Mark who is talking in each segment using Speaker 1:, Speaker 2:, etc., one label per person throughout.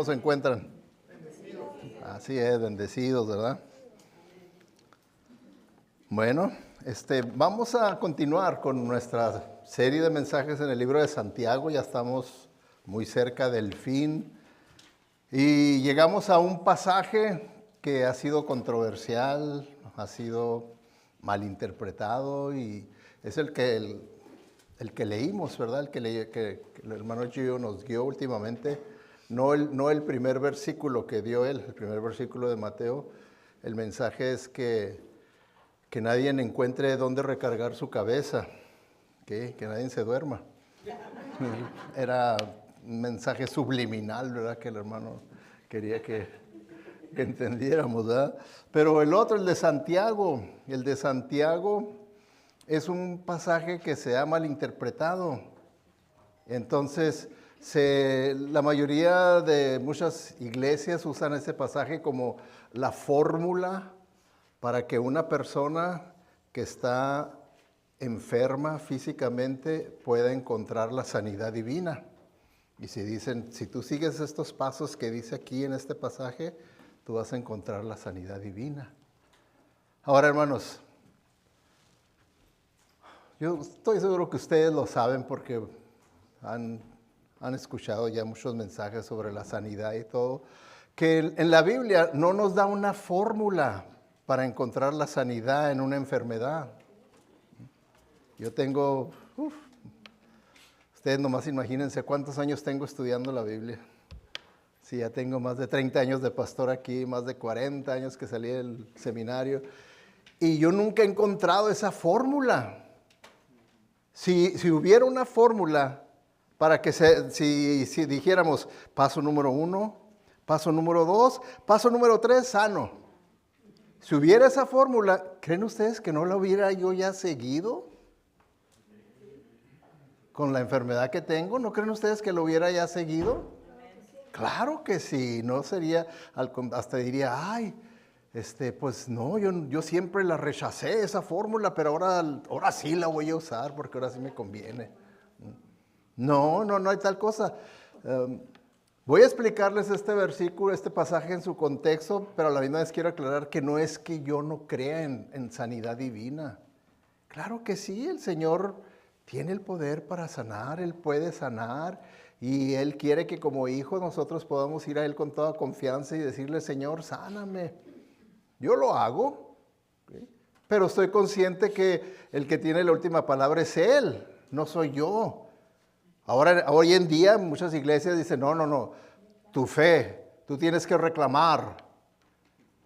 Speaker 1: ¿Cómo se encuentran? Así es, bendecidos, ¿verdad? Bueno, vamos a continuar con nuestra serie de mensajes en el libro de Santiago. Ya estamos muy cerca del fin y llegamos a un pasaje que ha sido controversial, ha sido malinterpretado y es el que leímos, ¿verdad? Que el hermano Gio nos guió últimamente. No el primer versículo que dio él, el primer versículo de Mateo. El mensaje es que nadie encuentre dónde recargar su cabeza, que nadie se duerma. Era un mensaje subliminal, ¿verdad? Que el hermano quería que entendiéramos, ¿verdad? Pero el otro, el de Santiago es un pasaje que se ha malinterpretado. Entonces, la mayoría de muchas iglesias usan ese pasaje como la fórmula para que una persona que está enferma físicamente pueda encontrar la sanidad divina. Y si dicen, si tú sigues estos pasos que dice aquí en este pasaje, tú vas a encontrar la sanidad divina. Ahora, hermanos, yo estoy seguro que ustedes lo saben porque han escuchado ya muchos mensajes sobre la sanidad y todo, que en la Biblia no nos da una fórmula para encontrar la sanidad en una enfermedad. Yo tengo, ustedes nomás imagínense cuántos años tengo estudiando la Biblia. Sí, ya tengo más de 30 años de pastor aquí, más de 40 años que salí del seminario, y yo nunca he encontrado esa fórmula. Si hubiera una fórmula para que si dijéramos paso número 1, paso número 2, paso número 3, sano. Si hubiera esa fórmula, ¿creen ustedes que no la hubiera yo ya seguido? Con la enfermedad que tengo, ¿no creen ustedes que lo hubiera ya seguido? Claro que sí, no sería, hasta diría, ay, pues no, yo siempre la rechacé esa fórmula, pero ahora sí la voy a usar porque ahora sí me conviene. No hay tal cosa. Voy a explicarles este versículo, este pasaje en su contexto, pero a la misma vez quiero aclarar que no es que yo no crea en sanidad divina. Claro que sí, el Señor tiene el poder para sanar, Él puede sanar y Él quiere que como hijos nosotros podamos ir a Él con toda confianza y decirle, Señor, sáname. Yo lo hago, ¿sí? Pero estoy consciente que el que tiene la última palabra es Él, no soy yo. Hoy en día muchas iglesias dicen, no, tu fe, tú tienes que reclamar.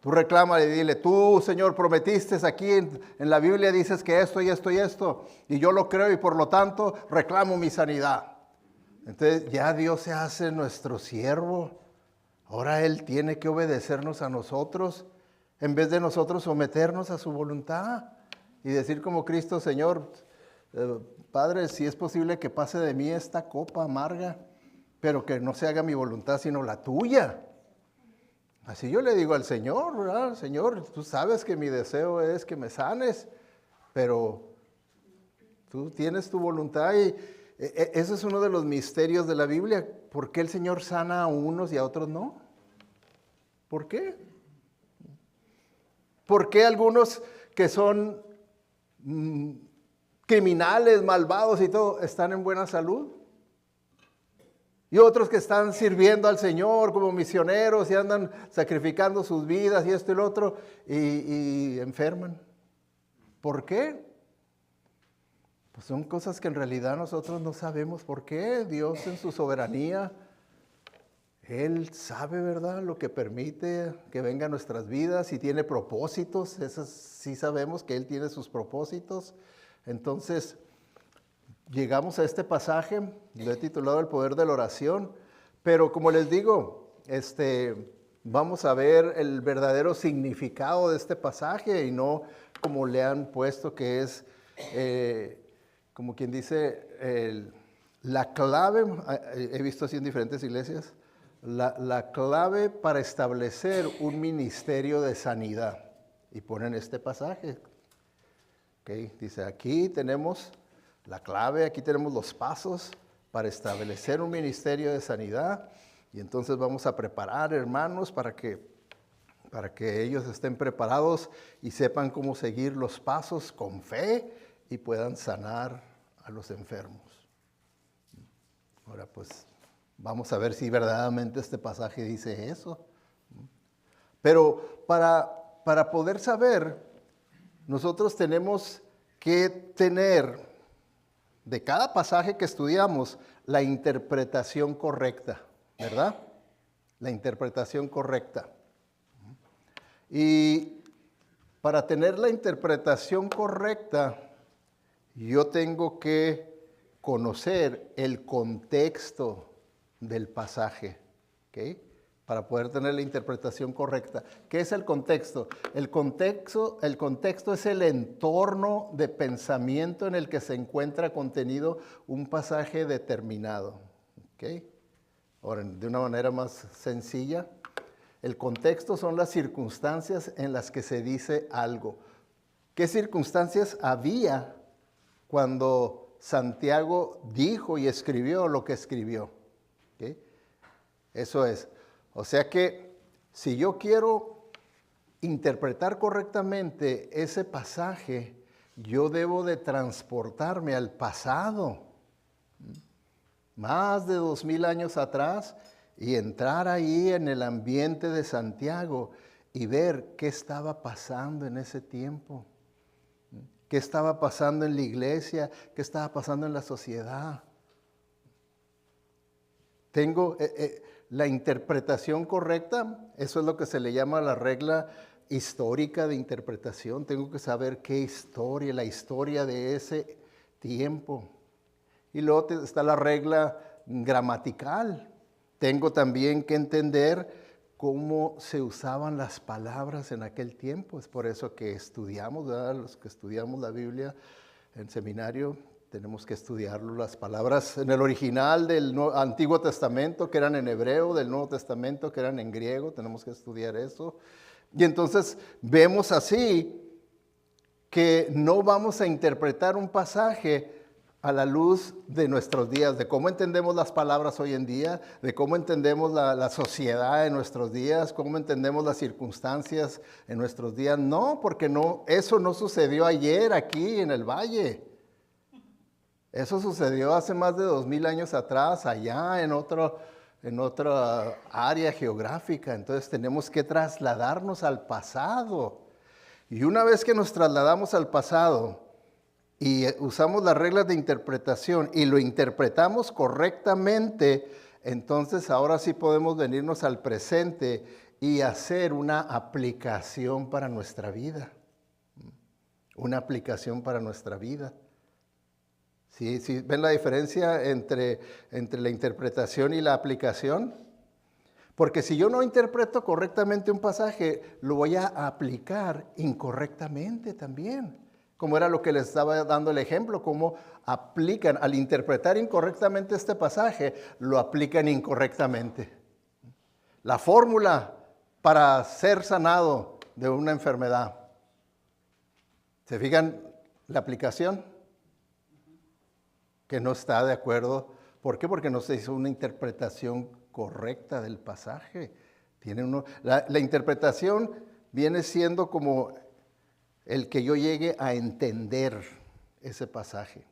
Speaker 1: Tú reclama y dile, tú, Señor, prometiste aquí en la Biblia, dices que esto y esto y esto, y yo lo creo y por lo tanto reclamo mi sanidad. Entonces ya Dios se hace nuestro siervo. Ahora Él tiene que obedecernos a nosotros, en vez de nosotros someternos a su voluntad y decir como Cristo, Señor, Padre, si es posible que pase de mí esta copa amarga, pero que no se haga mi voluntad sino la tuya. Así yo le digo al Señor, ¿verdad? Señor, tú sabes que mi deseo es que me sanes, pero tú tienes tu voluntad y eso es uno de los misterios de la Biblia. ¿Por qué el Señor sana a unos y a otros no? ¿Por qué? ¿Por qué algunos que son criminales, malvados y todo, están en buena salud? Y otros que están sirviendo al Señor como misioneros y andan sacrificando sus vidas y esto y lo otro y enferman. ¿Por qué? Pues son cosas que en realidad nosotros no sabemos por qué. Dios en su soberanía, Él sabe, ¿verdad?, lo que permite que venga a nuestras vidas y tiene propósitos. Eso sí sabemos que Él tiene sus propósitos. Entonces, llegamos a este pasaje, lo he titulado El poder de la oración, pero como les digo, vamos a ver el verdadero significado de este pasaje y no como le han puesto que es, como quien dice, la clave, he visto así en diferentes iglesias, la clave para establecer un ministerio de sanidad. Y ponen este pasaje, ¿okay? Dice, aquí tenemos la clave, aquí tenemos los pasos para establecer un ministerio de sanidad. Y entonces vamos a preparar, hermanos, para que ellos estén preparados y sepan cómo seguir los pasos con fe y puedan sanar a los enfermos. Ahora pues vamos a ver si verdaderamente este pasaje dice eso. Pero para poder saber, nosotros tenemos que tener de cada pasaje que estudiamos la interpretación correcta, ¿verdad? La interpretación correcta. Y para tener la interpretación correcta, yo tengo que conocer el contexto del pasaje, ¿ok? Para poder tener la interpretación correcta. ¿Qué es el contexto? El contexto es el entorno de pensamiento en el que se encuentra contenido un pasaje determinado, ¿ok? Ahora, de una manera más sencilla, el contexto son las circunstancias en las que se dice algo. ¿Qué circunstancias había cuando Santiago dijo y escribió lo que escribió? ¿Okay? Eso es. O sea que si yo quiero interpretar correctamente ese pasaje, yo debo de transportarme al pasado, más de 2000 años atrás, y entrar ahí en el ambiente de Santiago y ver qué estaba pasando en ese tiempo, qué estaba pasando en la iglesia, qué estaba pasando en la sociedad. Tengo la interpretación correcta, eso es lo que se le llama la regla histórica de interpretación. Tengo que saber qué historia, la historia de ese tiempo. Y luego está la regla gramatical. Tengo también que entender cómo se usaban las palabras en aquel tiempo. Es por eso que estudiamos, ¿verdad? Los que estudiamos la Biblia en seminario, tenemos que estudiar las palabras en el original del Antiguo Testamento, que eran en hebreo, del Nuevo Testamento, que eran en griego. Tenemos que estudiar eso. Y entonces vemos así que no vamos a interpretar un pasaje a la luz de nuestros días, de cómo entendemos las palabras hoy en día, de cómo entendemos la sociedad en nuestros días, cómo entendemos las circunstancias en nuestros días. No, porque eso no sucedió ayer aquí en el valle. Eso sucedió hace más de 2000 años atrás, allá en otra área geográfica. Entonces tenemos que trasladarnos al pasado. Y una vez que nos trasladamos al pasado, y usamos las reglas de interpretación y lo interpretamos correctamente, entonces ahora sí podemos venirnos al presente y hacer una aplicación para nuestra vida. Una aplicación para nuestra vida. ¿Sí ven la diferencia entre la interpretación y la aplicación? Porque si yo no interpreto correctamente un pasaje, lo voy a aplicar incorrectamente también. Como era lo que les estaba dando el ejemplo, cómo aplican, al interpretar incorrectamente este pasaje, lo aplican incorrectamente. La fórmula para ser sanado de una enfermedad. ¿Se fijan la aplicación? Que no está de acuerdo. ¿Por qué? Porque no se hizo una interpretación correcta del pasaje. La interpretación viene siendo como el que yo llegue a entender ese pasaje.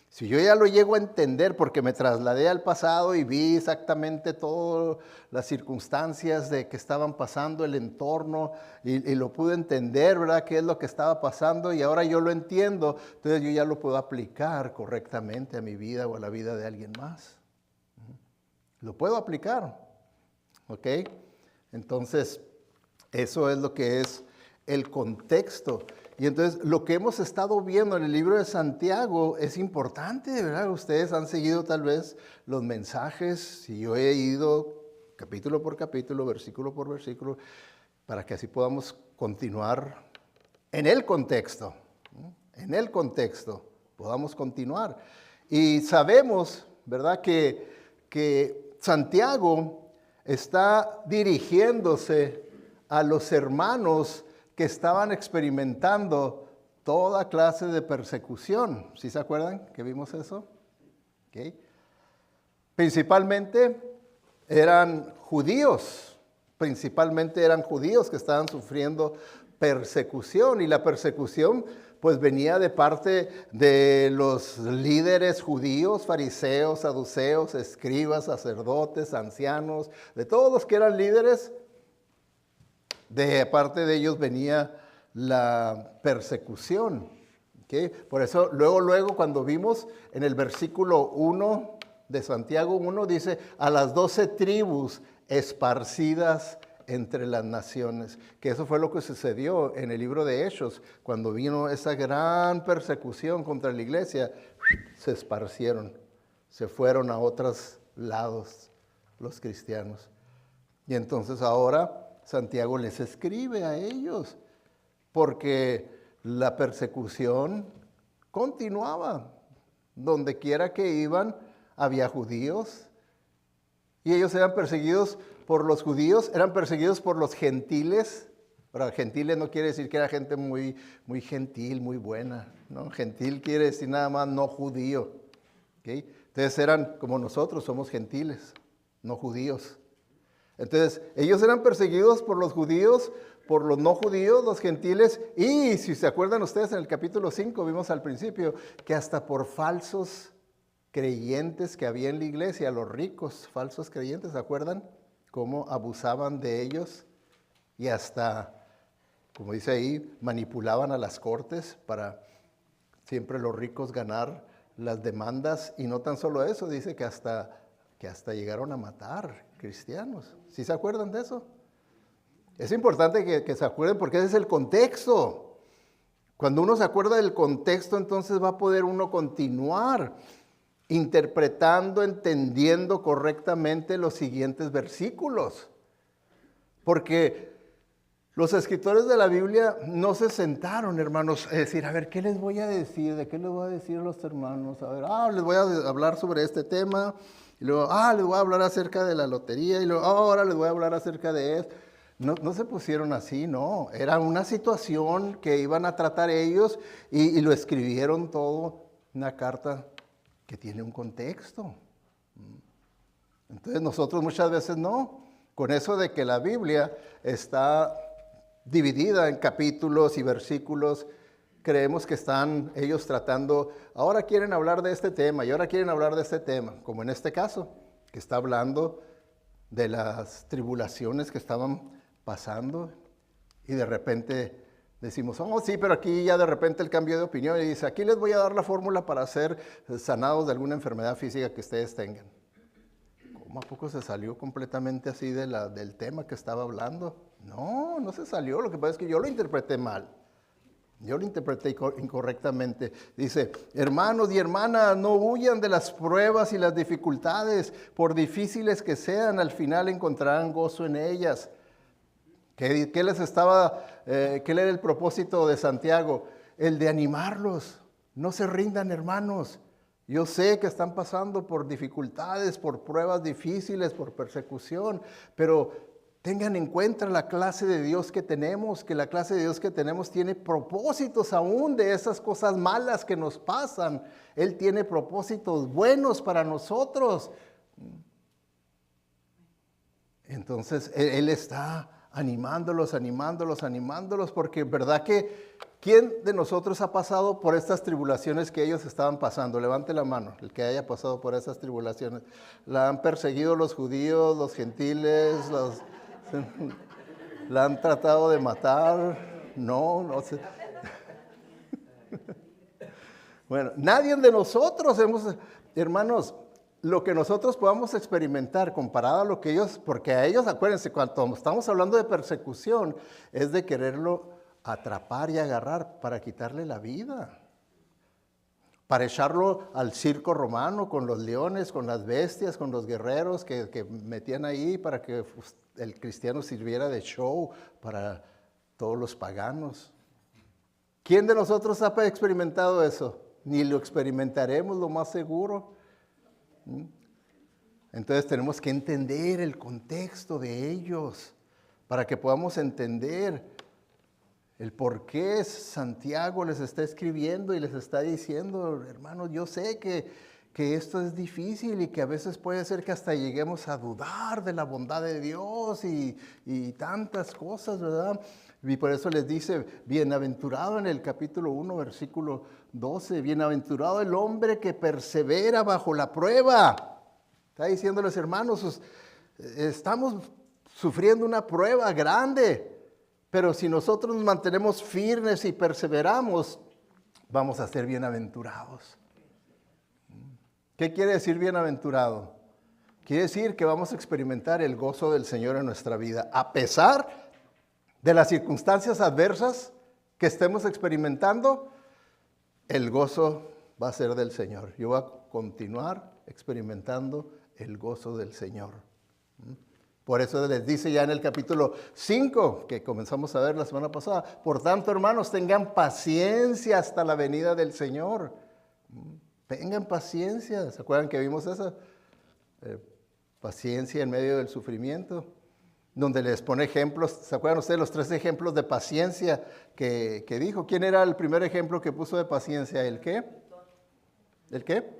Speaker 1: Si yo ya lo llego a entender porque me trasladé al pasado y vi exactamente todas las circunstancias de que estaban pasando, el entorno, y lo pude entender, ¿verdad? ¿Qué es lo que estaba pasando? Y ahora yo lo entiendo, entonces yo ya lo puedo aplicar correctamente a mi vida o a la vida de alguien más. Lo puedo aplicar, ¿ok? Entonces, eso es lo que es el contexto. Y entonces lo que hemos estado viendo en el libro de Santiago es importante, ¿verdad? Ustedes han seguido tal vez los mensajes y yo he ido capítulo por capítulo, versículo por versículo, para que así podamos continuar en el contexto, ¿no? En el contexto podamos continuar. Y sabemos, ¿verdad? Que Santiago está dirigiéndose a los hermanos que estaban experimentando toda clase de persecución. ¿Sí se acuerdan que vimos eso? Okay. Principalmente eran judíos, principalmente eran judíos que estaban sufriendo persecución, y la persecución pues venía de parte de los líderes judíos, fariseos, saduceos, escribas, sacerdotes, ancianos, de todos los que eran líderes. De parte de ellos venía la persecución. ¿Okay? Por eso luego cuando vimos en el versículo 1 de Santiago 1, dice a las 12 tribus esparcidas entre las naciones, que eso fue lo que sucedió en el libro de Hechos, cuando vino esa gran persecución contra la iglesia, se esparcieron, se fueron a otros lados los cristianos. Y entonces ahora Santiago les escribe a ellos, porque la persecución continuaba. Donde quiera que iban, había judíos, y ellos eran perseguidos por los judíos, eran perseguidos por los gentiles. Ahora, gentiles no quiere decir que era gente muy gentil, muy buena, ¿no? Gentil quiere decir nada más no judío. ¿Okay? Entonces eran como nosotros, somos gentiles, no judíos. Entonces, ellos eran perseguidos por los judíos, por los no judíos, los gentiles, y si se acuerdan ustedes en el capítulo 5, vimos al principio, que hasta por falsos creyentes que había en la iglesia, los ricos, falsos creyentes, ¿se acuerdan? Cómo abusaban de ellos y hasta, como dice ahí, manipulaban a las cortes para siempre los ricos ganar las demandas, y no tan solo eso, dice que hasta llegaron a matar cristianos. ¿Sí se acuerdan de eso? Es importante que se acuerden, porque ese es el contexto. Cuando uno se acuerda del contexto, entonces va a poder uno continuar interpretando, entendiendo correctamente los siguientes versículos. Porque los escritores de la Biblia no se sentaron, hermanos, a decir, a ver, ¿qué les voy a decir? ¿De qué les voy a decir a los hermanos? A ver, les voy a hablar sobre este tema. Y luego, les voy a hablar acerca de la lotería. Y luego, ahora les voy a hablar acerca de esto. No se pusieron así, no. Era una situación que iban a tratar ellos y lo escribieron todo, una carta que tiene un contexto. Entonces nosotros muchas veces no. Con eso de que la Biblia está dividida en capítulos y versículos, creemos que están ellos tratando, ahora quieren hablar de este tema y ahora quieren hablar de este tema, como en este caso, que está hablando de las tribulaciones que estaban pasando, y de repente decimos, sí, pero aquí ya de repente el cambio de opinión y dice, aquí les voy a dar la fórmula para ser sanados de alguna enfermedad física que ustedes tengan. ¿Cómo a poco se salió completamente así del tema que estaba hablando? No se salió, lo que pasa es que yo lo interpreté mal. Yo lo interpreté incorrectamente. Dice, hermanos y hermanas, no huyan de las pruebas y las dificultades, por difíciles que sean, al final encontrarán gozo en ellas. ¿Qué era el propósito de Santiago? El de animarlos. No se rindan, hermanos. Yo sé que están pasando por dificultades, por pruebas difíciles, por persecución, pero tengan en cuenta la clase de Dios que tenemos, que la clase de Dios que tenemos tiene propósitos aún de esas cosas malas que nos pasan. Él tiene propósitos buenos para nosotros. Entonces, Él está animándolos, porque verdad que ¿quién de nosotros ha pasado por estas tribulaciones que ellos estaban pasando? Levante la mano, el que haya pasado por esas tribulaciones. La han perseguido los judíos, los gentiles, la han tratado de matar. No sé. Bueno, nadie de nosotros hermanos, lo que nosotros podamos experimentar comparado a lo que ellos, porque a ellos, acuérdense, cuando estamos hablando de persecución, es de quererlo atrapar y agarrar para quitarle la vida, para echarlo al circo romano con los leones, con las bestias, con los guerreros que metían ahí para que el cristiano sirviera de show para todos los paganos. ¿Quién de nosotros ha experimentado eso? Ni lo experimentaremos, lo más seguro. Entonces tenemos que entender el contexto de ellos para que podamos entender el por qué Santiago les está escribiendo y les está diciendo, hermanos, yo sé que que esto es difícil y que a veces puede ser que hasta lleguemos a dudar de la bondad de Dios y tantas cosas, ¿verdad? Y por eso les dice, bienaventurado en el capítulo 1, versículo 12, bienaventurado el hombre que persevera bajo la prueba. Está diciéndoles, hermanos, estamos sufriendo una prueba grande, pero si nosotros nos mantenemos firmes y perseveramos, vamos a ser bienaventurados. ¿Qué quiere decir bienaventurado? Quiere decir que vamos a experimentar el gozo del Señor en nuestra vida, a pesar de las circunstancias adversas que estemos experimentando, el gozo va a ser del Señor. Yo voy a continuar experimentando el gozo del Señor. Por eso les dice ya en el capítulo 5, que comenzamos a ver la semana pasada, por tanto, hermanos, tengan paciencia hasta la venida del Señor. Tengan paciencia. ¿Se acuerdan que vimos esa? Paciencia en medio del sufrimiento, donde les pone ejemplos. ¿Se acuerdan ustedes los 3 ejemplos de paciencia que dijo? ¿Quién era el primer ejemplo que puso de paciencia? ¿El qué? ¿El qué?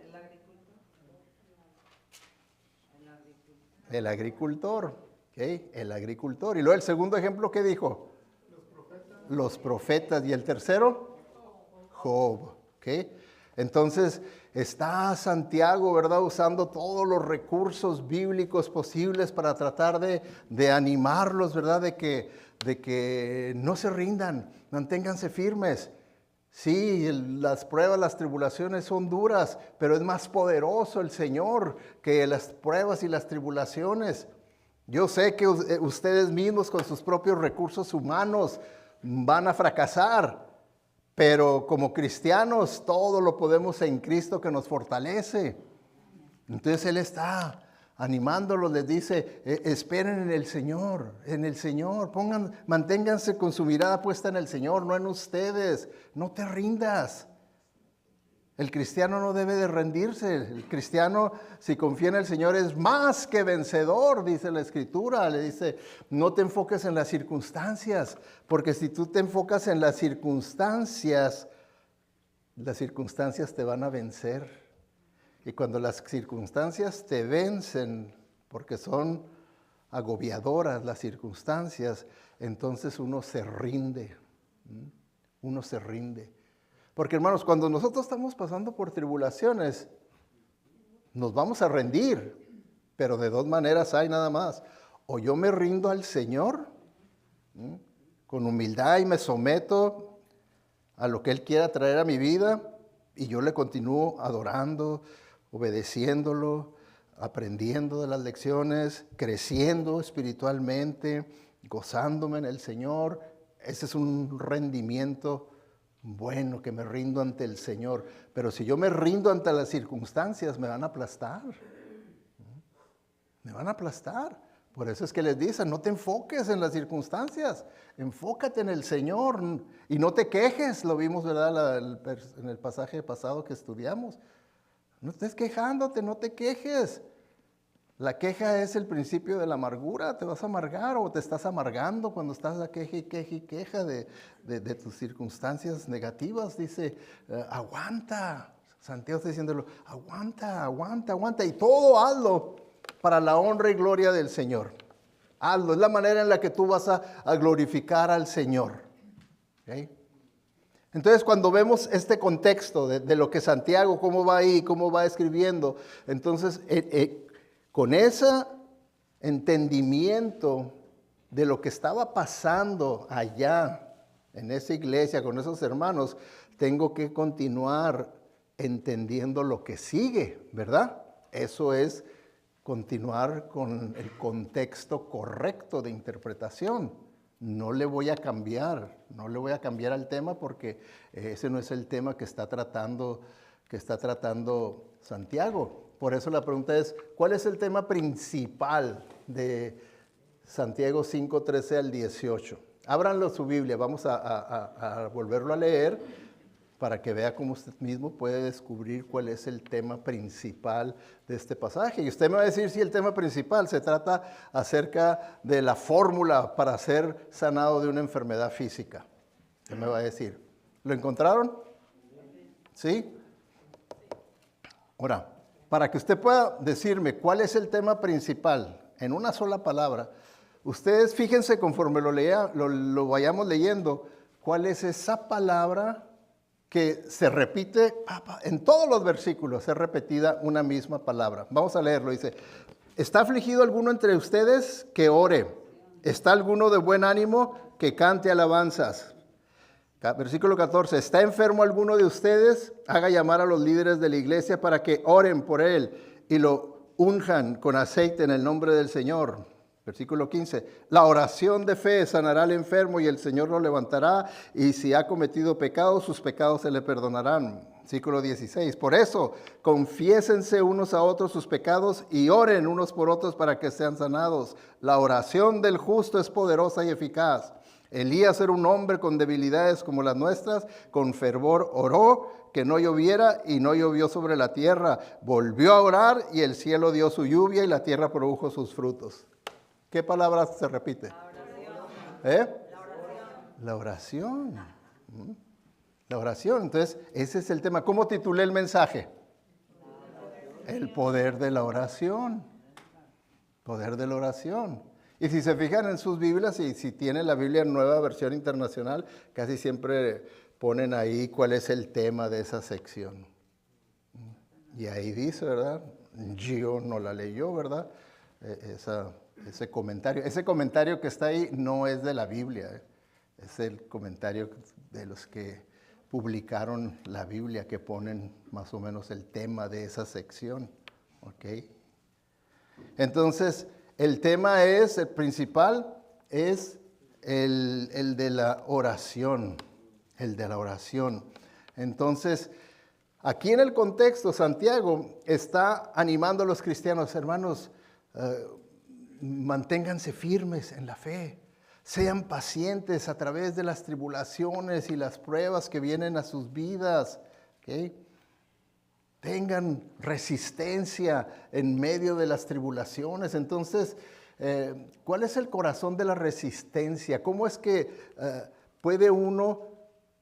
Speaker 1: El agricultor. ¿Okay? El agricultor. Y luego el segundo ejemplo, ¿qué dijo? Los profetas. ¿Y el tercero? Job. ¿Okay? Entonces está Santiago, ¿verdad? Usando todos los recursos bíblicos posibles para tratar de animarlos, ¿verdad? De que no se rindan, manténganse firmes. Sí, las pruebas, las tribulaciones son duras, pero es más poderoso el Señor que las pruebas y las tribulaciones. Yo sé que ustedes mismos con sus propios recursos humanos van a fracasar, pero como cristianos todo lo podemos en Cristo que nos fortalece. Entonces Él está animándolos, les dice, esperen en el Señor, manténganse con su mirada puesta en el Señor, no en ustedes, no te rindas. El cristiano no debe de rendirse, el cristiano si confía en el Señor es más que vencedor, dice la Escritura, le dice, no te enfoques en las circunstancias, porque si tú te enfocas en las circunstancias te van a vencer. Y cuando las circunstancias te vencen, porque son agobiadoras las circunstancias, entonces uno se rinde. Porque hermanos, cuando nosotros estamos pasando por tribulaciones, nos vamos a rendir, pero de 2 maneras hay nada más. O yo me rindo al Señor, con humildad y me someto a lo que Él quiera traer a mi vida, y yo le continúo adorando, obedeciéndolo, aprendiendo de las lecciones, creciendo espiritualmente, gozándome en el Señor. Ese es un rendimiento bueno, que me rindo ante el Señor. Pero si yo me rindo ante las circunstancias, me van a aplastar. Me van a aplastar. Por eso es que les dicen, no te enfoques en las circunstancias, enfócate en el Señor y no te quejes. Lo vimos, ¿verdad? En el pasaje pasado que estudiamos. No estés quejándote, no te quejes. La queja es el principio de la amargura. Te vas a amargar o te estás amargando cuando estás a queja y queja y queja de tus circunstancias negativas. Dice, aguanta. Santiago está diciéndolo, aguanta. Y todo hazlo para la honra y gloria del Señor. Hazlo, es la manera en la que tú vas a glorificar al Señor. ¿Okay? Entonces, cuando vemos este contexto de lo que Santiago, cómo va ahí, cómo va escribiendo, entonces, con ese entendimiento de lo que estaba pasando allá en esa iglesia, con esos hermanos, tengo que continuar entendiendo lo que sigue, ¿verdad? Eso es continuar con el contexto correcto de interpretación. No le voy a cambiar al tema porque ese no es el tema que está tratando Santiago. Por eso la pregunta es, ¿cuál es el tema principal de Santiago 5, 13 al 18? Ábranlo su Biblia, vamos a volverlo a leer para que vea cómo usted mismo puede descubrir cuál es el tema principal de este pasaje. Y usted me va a decir si el tema principal se trata acerca de la fórmula para ser sanado de una enfermedad física. ¿Qué me va a decir? ¿Lo encontraron? ¿Sí? Ahora, para que usted pueda decirme cuál es el tema principal en una sola palabra, ustedes fíjense conforme lo vayamos leyendo, cuál es esa palabra que se repite en todos los versículos, es repetida una misma palabra. Vamos a leerlo, dice, ¿está afligido alguno entre ustedes? Que ore. ¿Está alguno de buen ánimo? Que cante alabanzas. Versículo 14, ¿está enfermo alguno de ustedes? Haga llamar a los líderes de la iglesia para que oren por él y lo unjan con aceite en el nombre del Señor. Versículo 15, la oración de fe sanará al enfermo y el Señor lo levantará, y si ha cometido pecados, sus pecados se le perdonarán. Versículo 16, por eso confiésense unos a otros sus pecados y oren unos por otros para que sean sanados. La oración del justo es poderosa y eficaz. Elías era un hombre con debilidades como las nuestras, con fervor oró que no lloviera y no llovió sobre la tierra. Volvió a orar y el cielo dio su lluvia y la tierra produjo sus frutos. ¿Qué palabra se repite? La oración. La oración. La oración. Entonces, ese es el tema. ¿Cómo titulé el mensaje? El poder de la oración. Poder de la oración. Y si se fijan en sus Biblias, y si tienen la Biblia en Nueva Versión Internacional, casi siempre ponen ahí cuál es el tema de esa sección. Y ahí dice, ¿verdad? Gio no la leyó, ¿verdad? Ese comentario que está ahí no es de la Biblia, es el comentario de los que publicaron la Biblia, que ponen más o menos el tema de esa sección. ¿Ok? Entonces, el tema el principal es el de la oración, el de la oración. Entonces, aquí en el contexto, Santiago está animando a los cristianos, hermanos, manténganse firmes en la fe, sean pacientes a través de las tribulaciones y las pruebas que vienen a sus vidas, ¿okay? Tengan resistencia en medio de las tribulaciones. Entonces, ¿cuál es el corazón de la resistencia? ¿Cómo es que puede uno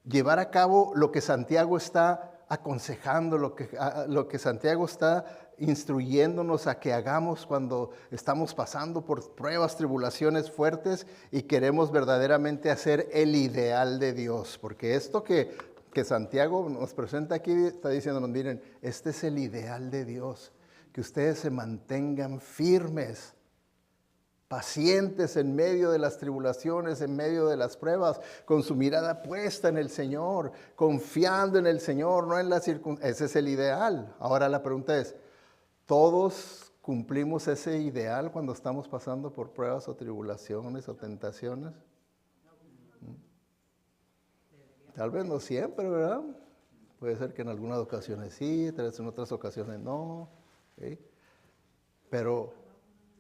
Speaker 1: llevar a cabo lo que Santiago está aconsejando, lo que Santiago está instruyéndonos a que hagamos cuando estamos pasando por pruebas, tribulaciones fuertes y queremos verdaderamente hacer el ideal de Dios? Porque esto que Santiago nos presenta aquí está diciéndonos, miren, este es el ideal de Dios, que ustedes se mantengan firmes, pacientes en medio de las tribulaciones, en medio de las pruebas, con su mirada puesta en el Señor, confiando en el Señor, no en las circunstancias. Ese es el ideal. Ahora la pregunta es, ¿todos cumplimos ese ideal cuando estamos pasando por pruebas o tribulaciones o tentaciones? Tal vez no siempre, ¿verdad? Puede ser que en algunas ocasiones sí, tal vez en otras ocasiones no. ¿Sí? Pero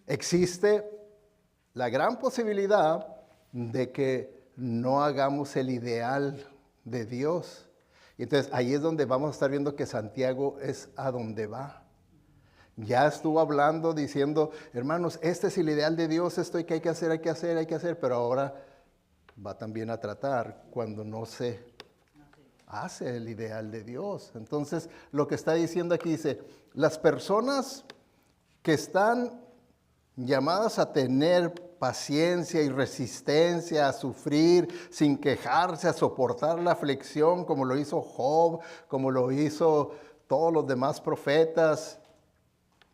Speaker 1: existe la gran posibilidad de que no hagamos el ideal de Dios. Y entonces ahí es donde vamos a estar viendo que Santiago es a donde va. Ya estuvo hablando, diciendo, hermanos, este es el ideal de Dios, esto que hay que hacer, pero ahora va también a tratar cuando no se hace el ideal de Dios. Entonces, lo que está diciendo aquí dice, las personas que están llamadas a tener paciencia y resistencia, a sufrir sin quejarse, a soportar la aflicción como lo hizo Job, como lo hizo todos los demás profetas,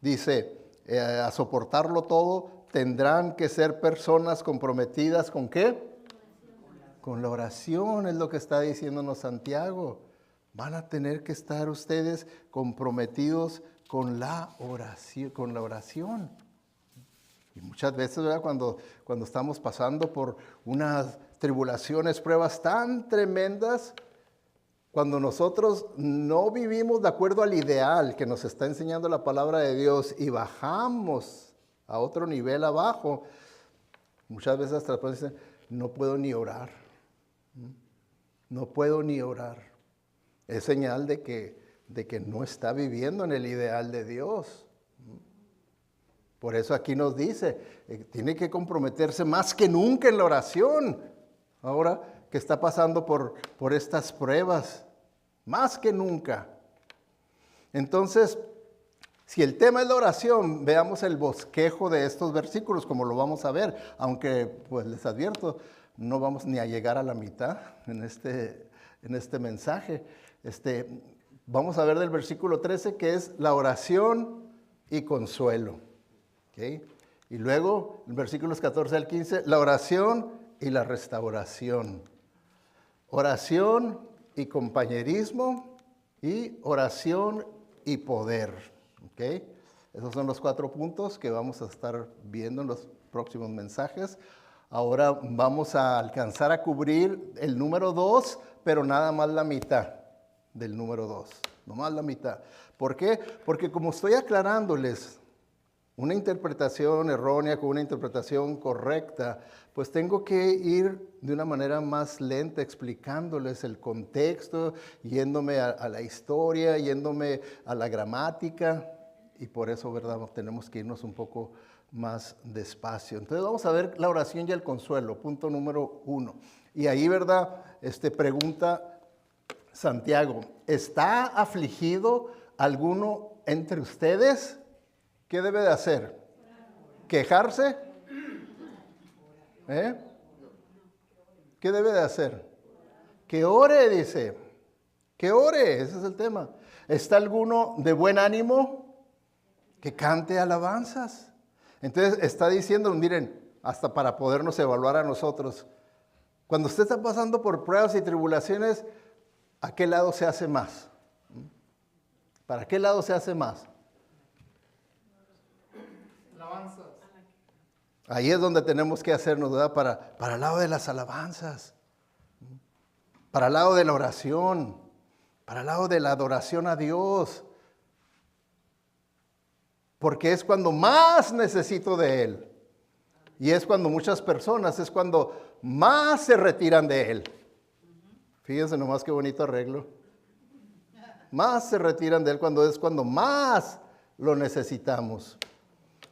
Speaker 1: dice, a soportarlo todo, tendrán que ser personas comprometidas ¿con qué? Con la oración, es lo que está diciéndonos Santiago. Van a tener que estar ustedes comprometidos con la oración. Y muchas veces, ¿verdad? Cuando estamos pasando por unas tribulaciones, pruebas tan tremendas, cuando nosotros no vivimos de acuerdo al ideal que nos está enseñando la palabra de Dios y bajamos a otro nivel abajo, muchas veces hasta las personas dicen, no puedo ni orar. No puedo ni orar. Es señal de que no está viviendo en el ideal de Dios. Por eso aquí nos dice, tiene que comprometerse más que nunca en la oración. Ahora que está pasando por estas pruebas, más que nunca. Entonces, Si el tema es la oración, veamos el bosquejo de estos versículos, como lo vamos a ver, aunque pues les advierto, no vamos ni a llegar a la mitad en este mensaje. Vamos a ver del versículo 13, que es la oración y consuelo. ¿Okay? Y luego, en versículos 14 al 15, la oración y la restauración. Oración y compañerismo y oración y poder. ¿Okay? Esos son los 4 puntos que vamos a estar viendo en los próximos mensajes. Ahora vamos a alcanzar a cubrir el número 2, pero nada más la mitad del número 2. Nomás la mitad. ¿Por qué? Porque como estoy aclarándoles una interpretación errónea con una interpretación correcta, pues tengo que ir de una manera más lenta explicándoles el contexto, yéndome a la historia, yéndome a la gramática, y por eso, ¿verdad?, tenemos que irnos un poco más despacio. Entonces vamos a ver la oración y el consuelo, punto número 1. Y ahí, ¿verdad?, pregunta Santiago, ¿está afligido alguno entre ustedes? ¿Qué debe de hacer? ¿Quejarse? ¿Qué debe de hacer? Que ore, dice. Que ore, ese es el tema. ¿Está alguno de buen ánimo? Que cante alabanzas. Entonces está diciendo, miren, hasta para podernos evaluar a nosotros. Cuando usted está pasando por pruebas y tribulaciones, ¿a qué lado se hace más? ¿Para qué lado se hace más?
Speaker 2: Alabanzas.
Speaker 1: Ahí es donde tenemos que hacernos, ¿verdad? Para el lado de las alabanzas, para el lado de la oración, para el lado de la adoración a Dios. Porque es cuando más necesito de Él. Y es cuando muchas personas, es cuando más se retiran de Él. Fíjense nomás qué bonito arreglo. Más se retiran de Él cuando es cuando más lo necesitamos.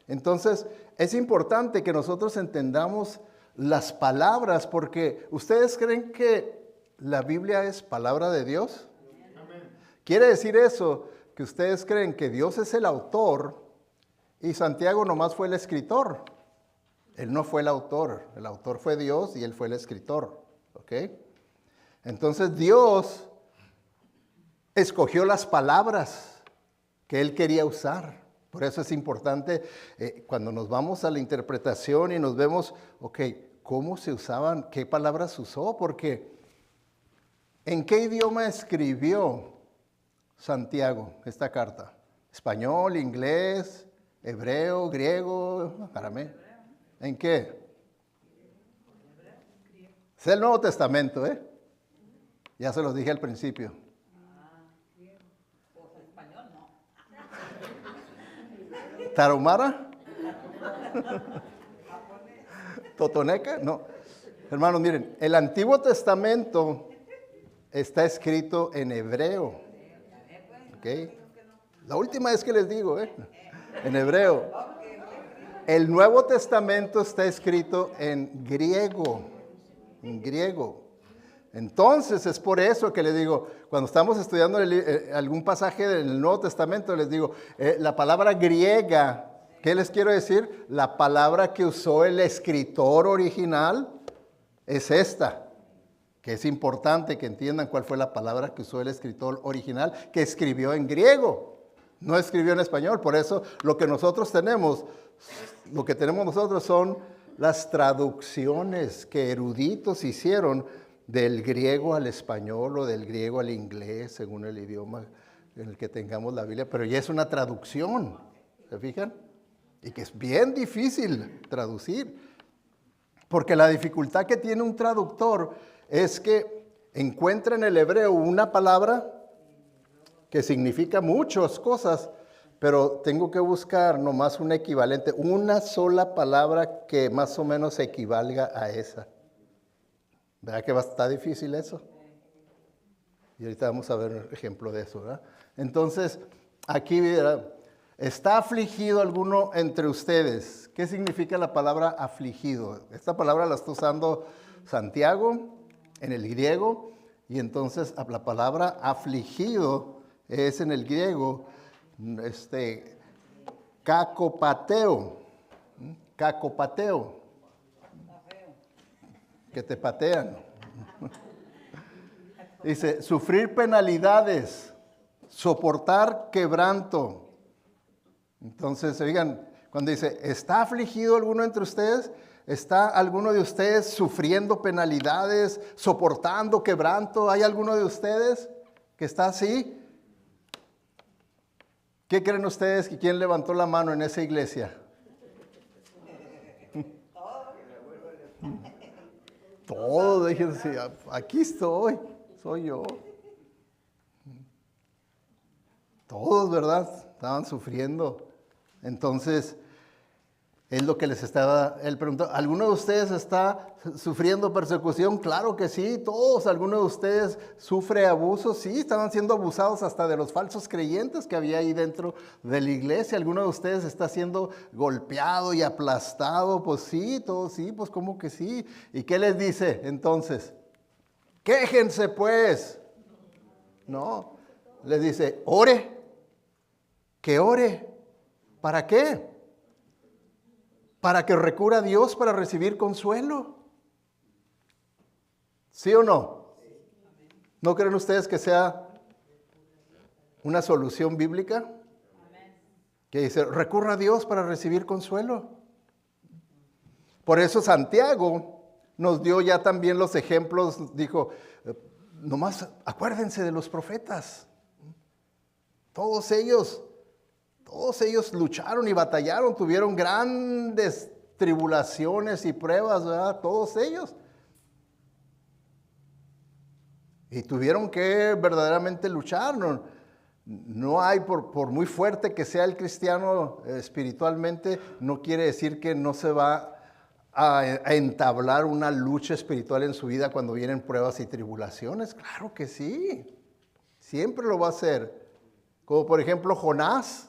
Speaker 1: Entonces, es importante que nosotros entendamos las palabras, porque ¿ustedes creen que la Biblia es palabra de Dios?
Speaker 2: Amén.
Speaker 1: Quiere decir eso, que ustedes creen que Dios es el autor y Santiago nomás fue el escritor. Él no fue el autor fue Dios y él fue el escritor. ¿Ok? Entonces Dios escogió las palabras que él quería usar. Por eso es importante cuando nos vamos a la interpretación y nos vemos, ok, ¿cómo se usaban? ¿Qué palabras usó? Porque ¿en qué idioma escribió Santiago esta carta? ¿Español, inglés, hebreo, griego, arameo? ¿En qué? Es el Nuevo Testamento, ¿eh? Ya se los dije al principio. ¿Tarahumara? ¿Totoneca? No. Hermanos, miren, el Antiguo Testamento está escrito en hebreo. ¿Ok? La última vez que les digo, en hebreo. El Nuevo Testamento está escrito en griego. En griego. Entonces es por eso que les digo, cuando estamos estudiando algún pasaje del Nuevo Testamento, les digo, la palabra griega, ¿qué les quiero decir? La palabra que usó el escritor original es esta, que es importante que entiendan cuál fue la palabra que usó el escritor original, que escribió en griego, no escribió en español. Por eso lo que tenemos nosotros son las traducciones que eruditos hicieron del griego al español o del griego al inglés, según el idioma en el que tengamos la Biblia, pero ya es una traducción, ¿se fijan? Y que es bien difícil traducir, porque la dificultad que tiene un traductor es que encuentra en el hebreo una palabra que significa muchas cosas, pero tengo que buscar nomás un equivalente, una sola palabra que más o menos equivalga a esa. ¿Verdad que está difícil eso? Y ahorita vamos a ver un ejemplo de eso, ¿verdad? Entonces, aquí, ¿verdad? ¿Está afligido alguno entre ustedes? ¿Qué significa la palabra afligido? Esta palabra la está usando Santiago en el griego, y entonces la palabra afligido es en el griego, Cacopateo. Cacopateo. Que te patean. Dice, sufrir penalidades, soportar quebranto. Entonces, oigan, cuando dice, ¿está afligido alguno entre ustedes? ¿Está alguno de ustedes sufriendo penalidades, soportando quebranto? ¿Hay alguno de ustedes que está así? ¿Qué creen ustedes que quién levantó la mano en esa iglesia? Todos, déjense, aquí estoy, soy yo. Todos, ¿verdad? Estaban sufriendo. Entonces, es lo que les estaba, él preguntó, ¿alguno de ustedes está sufriendo persecución? Claro que sí, todos, ¿alguno de ustedes sufre abuso? Sí, estaban siendo abusados hasta de los falsos creyentes que había ahí dentro de la iglesia. ¿Alguno de ustedes está siendo golpeado y aplastado? Pues sí, todos sí, pues ¿cómo que sí? ¿Y qué les dice entonces? Quéjense pues. No, les dice, ore, que ore. ¿Para qué? Para que recurra a Dios para recibir consuelo. ¿Sí o no? ¿No creen ustedes que sea una solución bíblica? Que dice, recurra a Dios para recibir consuelo. Por eso Santiago nos dio ya también los ejemplos, dijo, nomás acuérdense de los profetas. Todos ellos lucharon y batallaron, tuvieron grandes tribulaciones y pruebas, ¿verdad? Todos ellos. Y tuvieron que verdaderamente luchar. No hay, por muy fuerte que sea el cristiano espiritualmente, no quiere decir que no se va a entablar una lucha espiritual en su vida cuando vienen pruebas y tribulaciones. Claro que sí, siempre lo va a hacer. Como por ejemplo Jonás.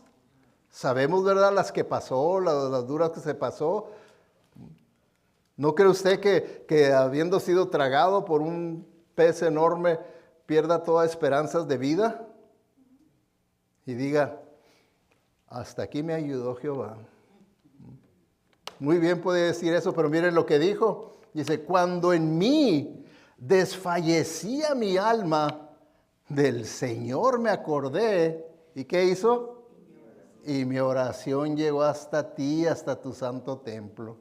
Speaker 1: Sabemos, ¿verdad?, las que pasó, las duras que se pasó. ¿No cree usted que habiendo sido tragado por un pez enorme, pierda toda esperanza de vida? Y diga, hasta aquí me ayudó Jehová. Muy bien puede decir eso, pero miren lo que dijo. Dice, cuando en mí desfallecía mi alma, del Señor me acordé. ¿Y qué hizo? Y mi oración llegó hasta ti, hasta tu santo templo.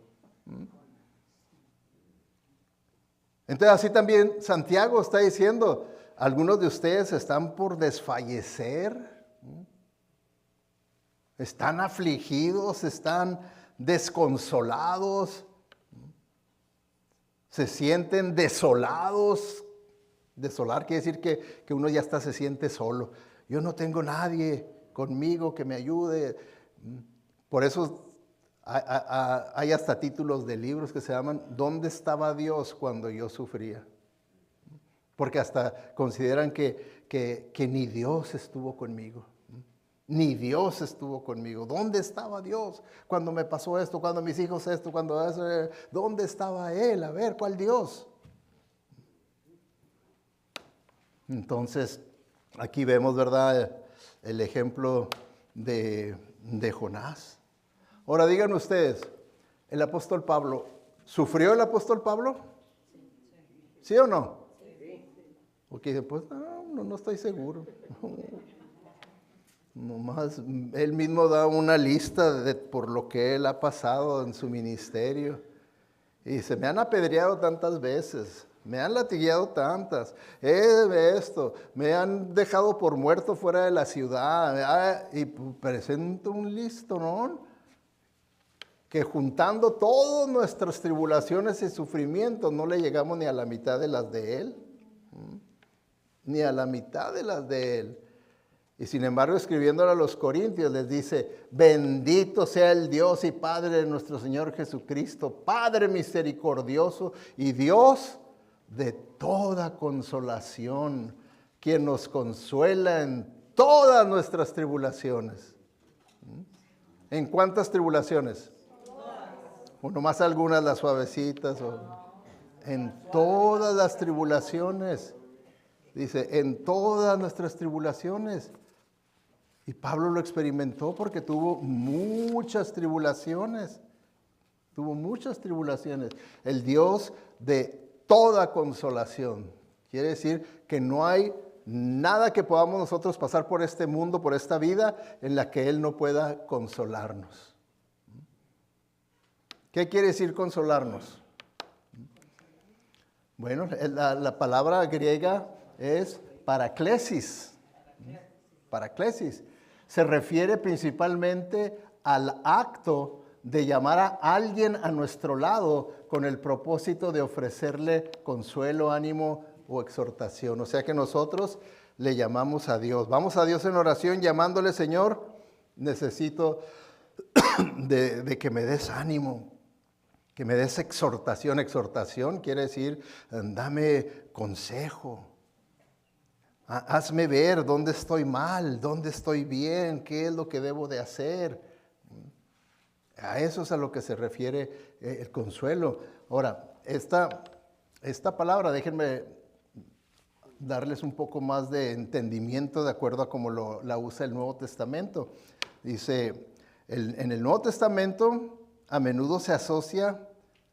Speaker 1: Entonces así también Santiago está diciendo, algunos de ustedes están por desfallecer, están afligidos, están desconsolados, se sienten desolados. Desolar quiere decir que uno ya se siente solo. Yo no tengo nadie conmigo que me ayude. Por eso hay hasta títulos de libros que se llaman ¿Dónde estaba Dios cuando yo sufría? Porque hasta consideran que ni Dios estuvo conmigo. Ni Dios estuvo conmigo. ¿Dónde estaba Dios cuando me pasó esto, cuando mis hijos esto, cuando eso? ¿Dónde estaba Él? A ver, ¿cuál Dios? Entonces, aquí vemos, ¿verdad?, el ejemplo de Jonás. Ahora díganme ustedes, ¿el apóstol Pablo, sufrió el apóstol Pablo? ¿Sí o no? Sí. Porque pues no estoy seguro. Nomás él mismo da una lista por lo que él ha pasado en su ministerio. Y dice, me han apedreado tantas veces. Me han latigueado tantas, esto, me han dejado por muerto fuera de la ciudad, y presento un listón que juntando todas nuestras tribulaciones y sufrimientos no le llegamos ni a la mitad de las de él, ni a la mitad de las de él. Y sin embargo, escribiéndole a los Corintios, les dice, bendito sea el Dios y Padre de nuestro Señor Jesucristo, Padre misericordioso y Dios de toda consolación, quien nos consuela en todas nuestras tribulaciones. ¿En cuántas tribulaciones? O nomás algunas, las suavecitas. En todas las tribulaciones. Dice, en todas nuestras tribulaciones. Y Pablo lo experimentó porque tuvo muchas tribulaciones. Tuvo muchas tribulaciones. El Dios de toda consolación. Quiere decir que no hay nada que podamos nosotros pasar por este mundo, por esta vida, en la que Él no pueda consolarnos. ¿Qué quiere decir consolarnos? Bueno, la palabra griega es paraklesis. Paraklesis. Se refiere principalmente al acto de llamar a alguien a nuestro lado con el propósito de ofrecerle consuelo, ánimo o exhortación. O sea que nosotros le llamamos a Dios. Vamos a Dios en oración llamándole: Señor, necesito de que me des ánimo, que me des exhortación. Exhortación quiere decir, dame consejo. Hazme ver dónde estoy mal, dónde estoy bien, qué es lo que debo de hacer. A eso es a lo que se refiere el consuelo. Ahora, esta palabra, déjenme darles un poco más de entendimiento de acuerdo a cómo la usa el Nuevo Testamento. Dice, en el Nuevo Testamento a menudo se asocia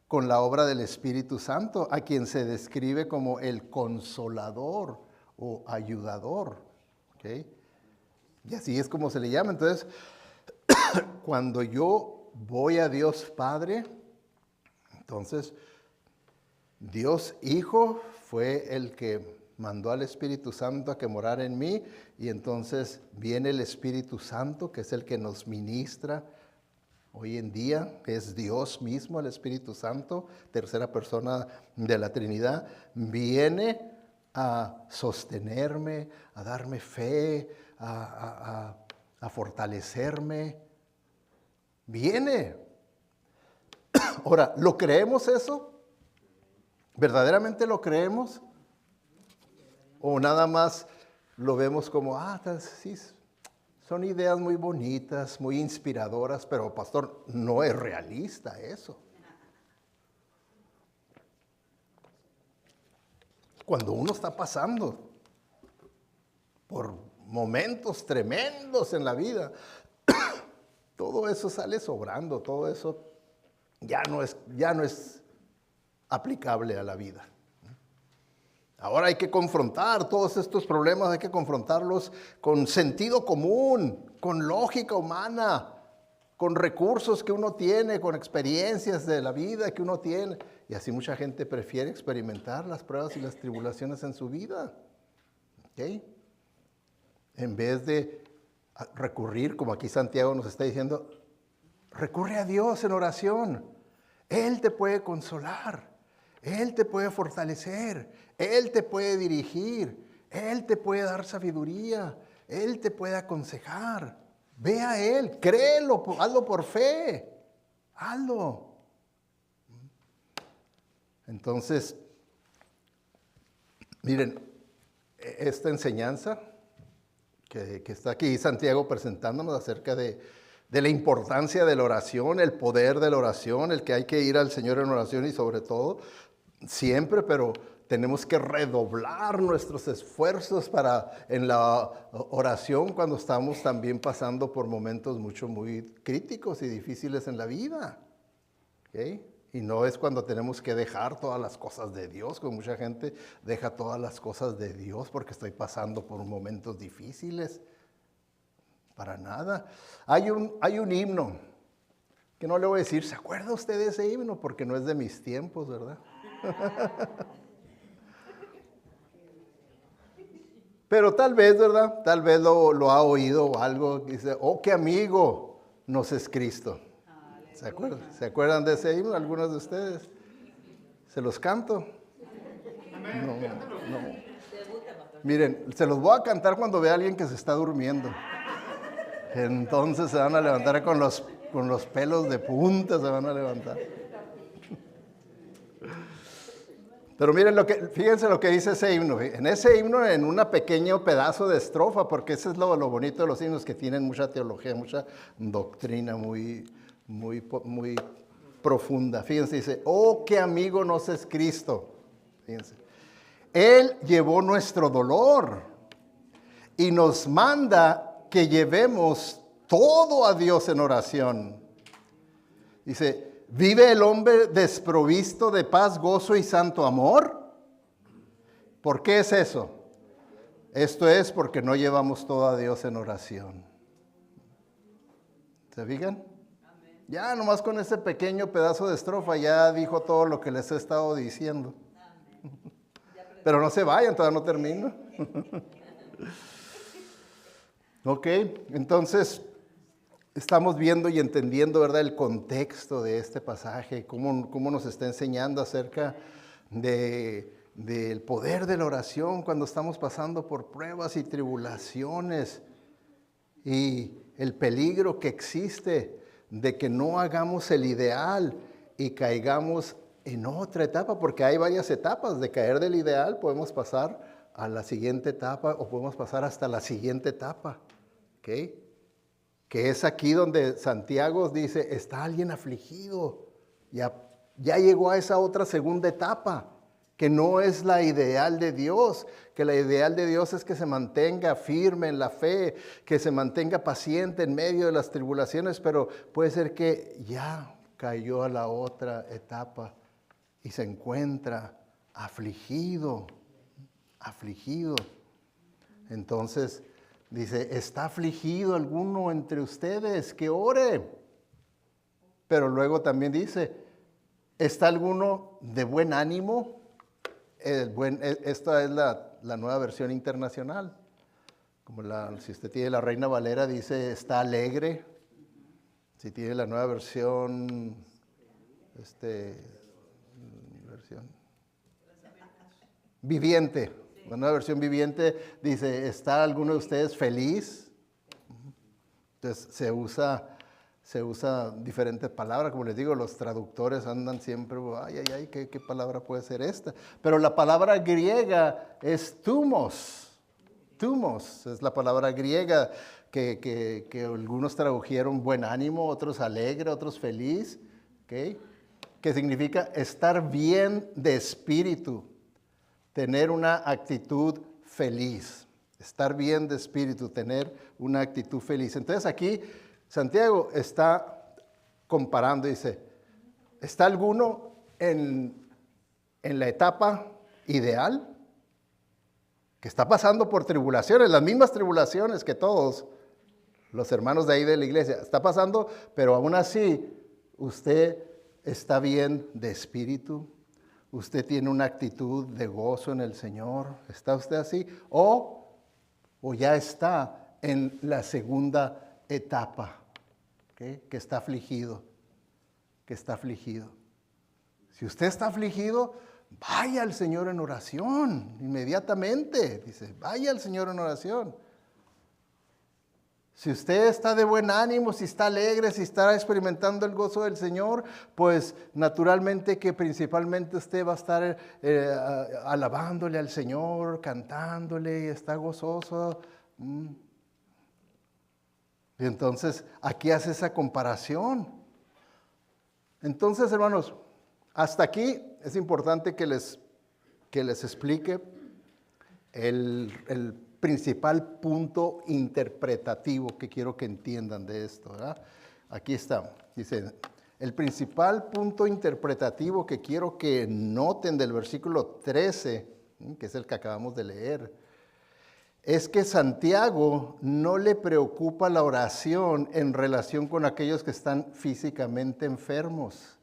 Speaker 1: con la obra del Espíritu Santo, a quien se describe como el consolador o ayudador. ¿Okay? Y así es como se le llama. Entonces, cuando yo voy a Dios Padre, entonces Dios Hijo fue el que mandó al Espíritu Santo a que morara en mí, y entonces viene el Espíritu Santo, que es el que nos ministra hoy en día, que es Dios mismo, el Espíritu Santo, tercera persona de la Trinidad, viene a sostenerme, a darme fe, a fortalecerme. Viene. Ahora, ¿lo creemos eso? ¿Verdaderamente lo creemos? ¿O nada más lo vemos como, sí, son ideas muy bonitas, muy inspiradoras, pero pastor, no es realista eso? Cuando uno está pasando por momentos tremendos en la vida, todo eso sale sobrando, todo eso ya no es aplicable a la vida. Ahora hay que confrontar todos estos problemas, hay que confrontarlos con sentido común, con lógica humana, con recursos que uno tiene, con experiencias de la vida que uno tiene. Y así mucha gente prefiere experimentar las pruebas y las tribulaciones en su vida. ¿Okay? En vez de recurrir, como aquí Santiago nos está diciendo, recurre a Dios en oración. Él te puede consolar, Él te puede fortalecer, Él te puede dirigir, Él te puede dar sabiduría, Él te puede aconsejar. Ve a Él, créelo, hazlo por fe, hazlo. Entonces, miren, esta enseñanza que está aquí Santiago presentándonos acerca de la importancia de la oración, el poder de la oración, el que hay que ir al Señor en oración y sobre todo, siempre, pero tenemos que redoblar nuestros esfuerzos en la oración cuando estamos también pasando por momentos muy críticos y difíciles en la vida. ¿Okay? Y no es cuando tenemos que dejar todas las cosas de Dios, como mucha gente deja todas las cosas de Dios porque estoy pasando por momentos difíciles. Para nada. Hay un himno que no le voy a decir, ¿se acuerda usted de ese himno? Porque no es de mis tiempos, ¿verdad? Pero tal vez, ¿verdad? Tal vez lo ha oído o algo. Dice, oh, qué amigo nos es Cristo. ¿Se acuerdan de ese himno algunos de ustedes? ¿Se los canto? No. Miren, se los voy a cantar cuando vea a alguien que se está durmiendo. Entonces se van a levantar con los pelos de punta, se van a levantar. Pero miren fíjense lo que dice ese himno. En ese himno, en un pequeño pedazo de estrofa, porque ese es lo bonito de los himnos, que tienen mucha teología, mucha doctrina muy profunda. Fíjense, dice, oh, qué amigo nos es Cristo. Fíjense. Él llevó nuestro dolor y nos manda que llevemos todo a Dios en oración. Dice, ¿vive el hombre desprovisto de paz, gozo y santo amor? ¿Por qué es eso? Esto es porque no llevamos todo a Dios en oración. ¿Se fijan? Ya nomás con ese pequeño pedazo de estrofa ya dijo todo lo que les he estado diciendo. Pero no se vayan, todavía no termino. Ok, entonces estamos viendo y entendiendo, ¿verdad?, el contexto de este pasaje, cómo nos está enseñando acerca del poder de la oración cuando estamos pasando por pruebas y tribulaciones y el peligro que existe de que no hagamos el ideal y caigamos en otra etapa, porque hay varias etapas. De caer del ideal podemos pasar a la siguiente etapa o podemos pasar hasta la siguiente etapa, ¿ok? Que es aquí donde Santiago dice, está alguien afligido, ya llegó a esa otra segunda etapa, que no es la ideal de Dios, que la ideal de Dios es que se mantenga firme en la fe, que se mantenga paciente en medio de las tribulaciones, pero puede ser que ya cayó a la otra etapa y se encuentra afligido. Entonces dice, ¿está afligido alguno entre ustedes? Que ore. Pero luego también dice, ¿está alguno de buen ánimo? Esta es la nueva versión internacional. Si usted tiene la Reina Valera, dice, está alegre. Si tiene la nueva versión, viviente, la nueva versión viviente, dice, ¿está alguno de ustedes feliz? Entonces se usa diferentes palabras, como les digo, los traductores andan siempre, ay, ¿qué palabra puede ser esta? Pero la palabra griega es thumos es la palabra griega que algunos tradujeron buen ánimo, otros alegre, otros feliz, ¿okay? Que significa estar bien de espíritu, tener una actitud feliz, estar bien de espíritu, tener una actitud feliz. Entonces aquí Santiago está comparando, dice, ¿está alguno en la etapa ideal? Que está pasando por tribulaciones, las mismas tribulaciones que todos los hermanos de ahí de la iglesia. Está pasando, pero aún así, usted está bien de espíritu. Usted tiene una actitud de gozo en el Señor. ¿Está usted así? O ya está en la segunda etapa, ¿okay? Que está afligido. Si usted está afligido, vaya al Señor en oración, inmediatamente. Dice, vaya al Señor en oración. Si usted está de buen ánimo, si está alegre, si está experimentando el gozo del Señor, pues naturalmente que principalmente usted va a estar alabándole al Señor, cantándole y está gozoso. Y entonces aquí hace esa comparación. Entonces, hermanos, hasta aquí es importante que les explique el principal punto interpretativo que quiero que entiendan de esto, ¿verdad? Aquí está, dice, el principal punto interpretativo que quiero que noten del versículo 13, que es el que acabamos de leer, es que Santiago no le preocupa la oración en relación con aquellos que están físicamente enfermos,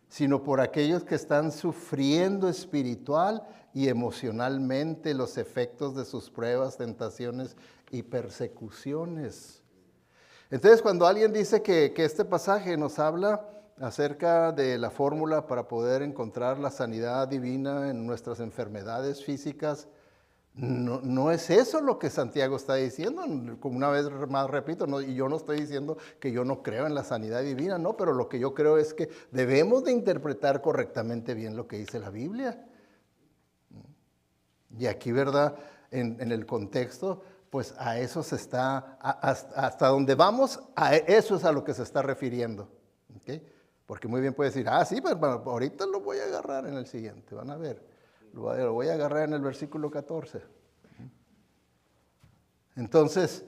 Speaker 1: sino por aquellos que están sufriendo espiritual y emocionalmente los efectos de sus pruebas, tentaciones y persecuciones. Entonces, cuando alguien dice que este pasaje nos habla acerca de la fórmula para poder encontrar la sanidad divina en nuestras enfermedades físicas, no es eso lo que Santiago está diciendo. Como una vez más repito, y yo no estoy diciendo que yo no creo en la sanidad divina, no, pero lo que yo creo es que debemos de interpretar correctamente bien lo que dice la Biblia. Y aquí, ¿verdad? En el contexto, pues a eso se está, hasta donde vamos, a eso es a lo que se está refiriendo. ¿Okay? Porque muy bien puede decir, sí, pero ahorita lo voy a agarrar en el siguiente, van a ver. Lo voy a agarrar en el versículo 14. Entonces,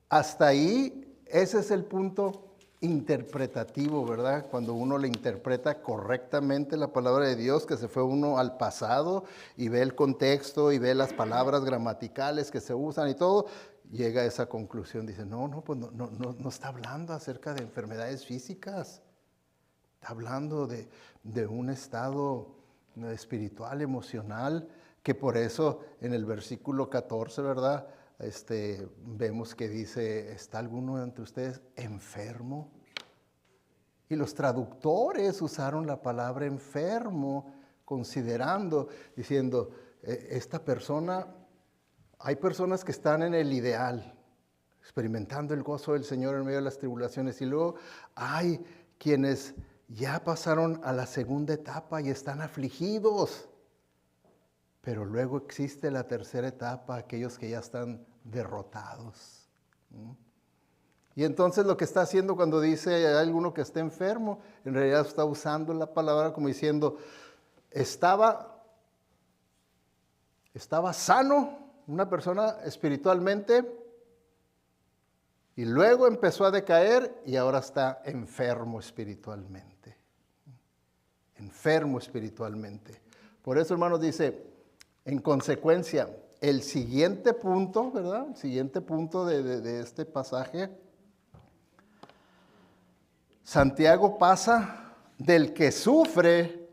Speaker 1: hasta ahí, ese es el punto interpretativo, ¿verdad? Cuando uno le interpreta correctamente la palabra de Dios, que se fue uno al pasado y ve el contexto y ve las palabras gramaticales que se usan y todo, llega a esa conclusión. Dice, pues no está hablando acerca de enfermedades físicas. Está hablando de un estado espiritual, emocional, que por eso en el versículo 14, ¿verdad? Vemos que dice, ¿está alguno entre ustedes enfermo? Y los traductores usaron la palabra enfermo, considerando, diciendo, esta persona, hay personas que están en el ideal, experimentando el gozo del Señor en medio de las tribulaciones, y luego hay quienes ya pasaron a la segunda etapa y están afligidos. Pero luego existe la tercera etapa, aquellos que ya están derrotados. Y entonces lo que está haciendo cuando dice hay alguno que está enfermo, en realidad está usando la palabra como diciendo, estaba sano una persona espiritualmente y luego empezó a decaer y ahora está enfermo espiritualmente. Enfermo espiritualmente. Por eso, hermanos, dice, en consecuencia, el siguiente punto, ¿verdad? El siguiente punto de este pasaje, Santiago pasa del que sufre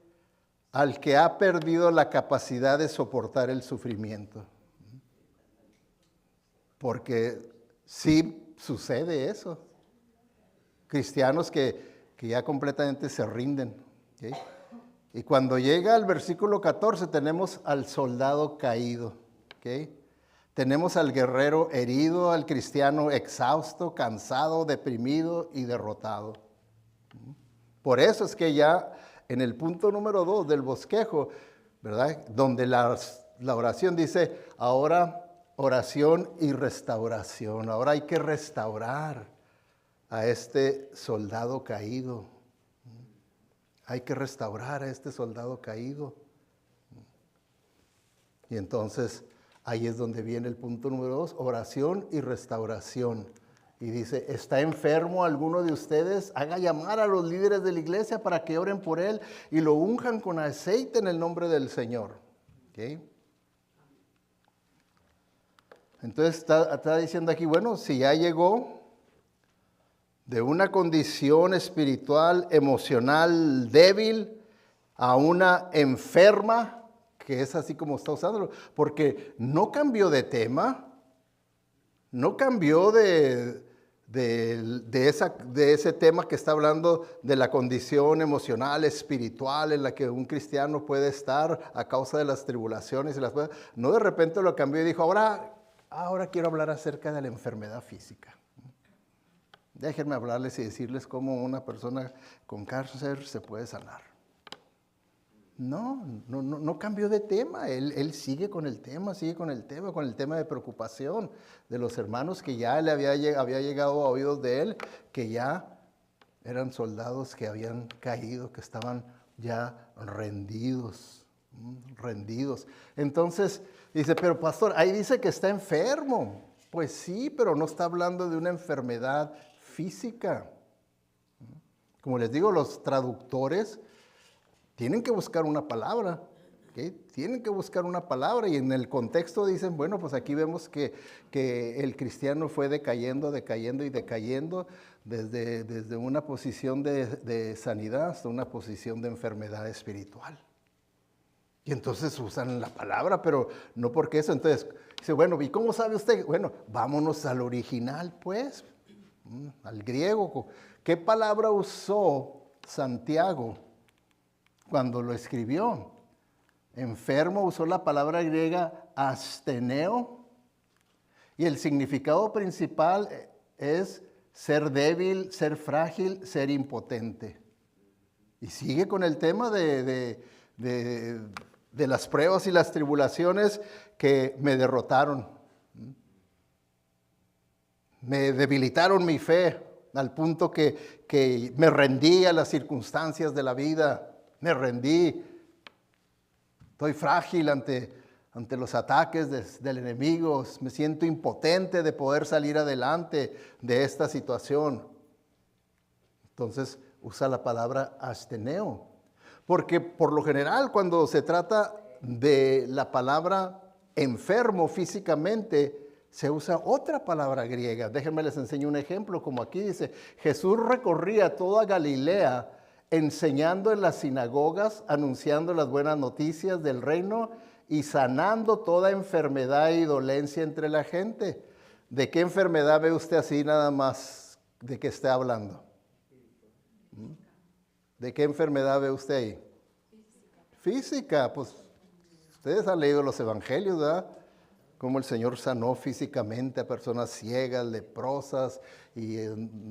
Speaker 1: al que ha perdido la capacidad de soportar el sufrimiento. Porque sí sucede eso. Cristianos que ya completamente se rinden. ¿Okay? Y cuando llega al versículo 14 tenemos al soldado caído. ¿Okay? Tenemos al guerrero herido, al cristiano exhausto, cansado, deprimido y derrotado. Por eso es que ya en el punto número 2 del bosquejo, ¿verdad? Donde la oración dice, ahora oración y restauración. Ahora hay que restaurar a este soldado caído. Hay que restaurar a este soldado caído. Y entonces ahí es donde viene el punto número 2, oración y restauración. Y dice, ¿está enfermo alguno de ustedes? Haga llamar a los líderes de la iglesia para que oren por él y lo unjan con aceite en el nombre del Señor. ¿Okay? Entonces está diciendo aquí, bueno, si ya llegó de una condición espiritual, emocional débil a una enferma, que es así como está usándolo, porque no cambió de tema, no cambió de ese tema que está hablando de la condición emocional, espiritual en la que un cristiano puede estar a causa de las tribulaciones y las cosas. No de repente lo cambió y dijo, ahora quiero hablar acerca de la enfermedad física. Déjenme hablarles y decirles cómo una persona con cáncer se puede sanar. No cambió de tema. Él sigue con el tema de preocupación de los hermanos que ya le había llegado a oídos de él, que ya eran soldados que habían caído, que estaban ya rendidos. Entonces dice, pero pastor, ahí dice que está enfermo. Pues sí, pero no está hablando de una enfermedad física. Como les digo, los traductores tienen que buscar una palabra, ¿okay? Tienen que buscar una palabra y en el contexto dicen, bueno, pues aquí vemos que el cristiano fue decayendo desde una posición de sanidad hasta una posición de enfermedad espiritual. Y entonces usan la palabra, pero no porque eso. Entonces dice, bueno, ¿y cómo sabe usted? Bueno, vámonos al original, pues, al griego. ¿Qué palabra usó Santiago cuando lo escribió? Enfermo usó la palabra griega asteneo, y el significado principal es ser débil, ser frágil, ser impotente. Y sigue con el tema de las pruebas y las tribulaciones que me derrotaron. Me debilitaron mi fe al punto que me rendí a las circunstancias de la vida. Me rendí. Estoy frágil ante ante los ataques del enemigo, me siento impotente de poder salir adelante de esta situación. Entonces usa la palabra asteneo, porque por lo general cuando se trata de la palabra enfermo físicamente, se usa otra palabra griega. Déjenme les enseño un ejemplo, como aquí dice, Jesús recorría toda Galilea enseñando en las sinagogas, anunciando las buenas noticias del reino y sanando toda enfermedad y dolencia entre la gente. ¿De qué enfermedad ve usted así nada más de que esté hablando? ¿De qué enfermedad ve usted ahí? Física, pues ustedes han leído los evangelios, ¿verdad? Cómo el Señor sanó físicamente a personas ciegas, leprosas y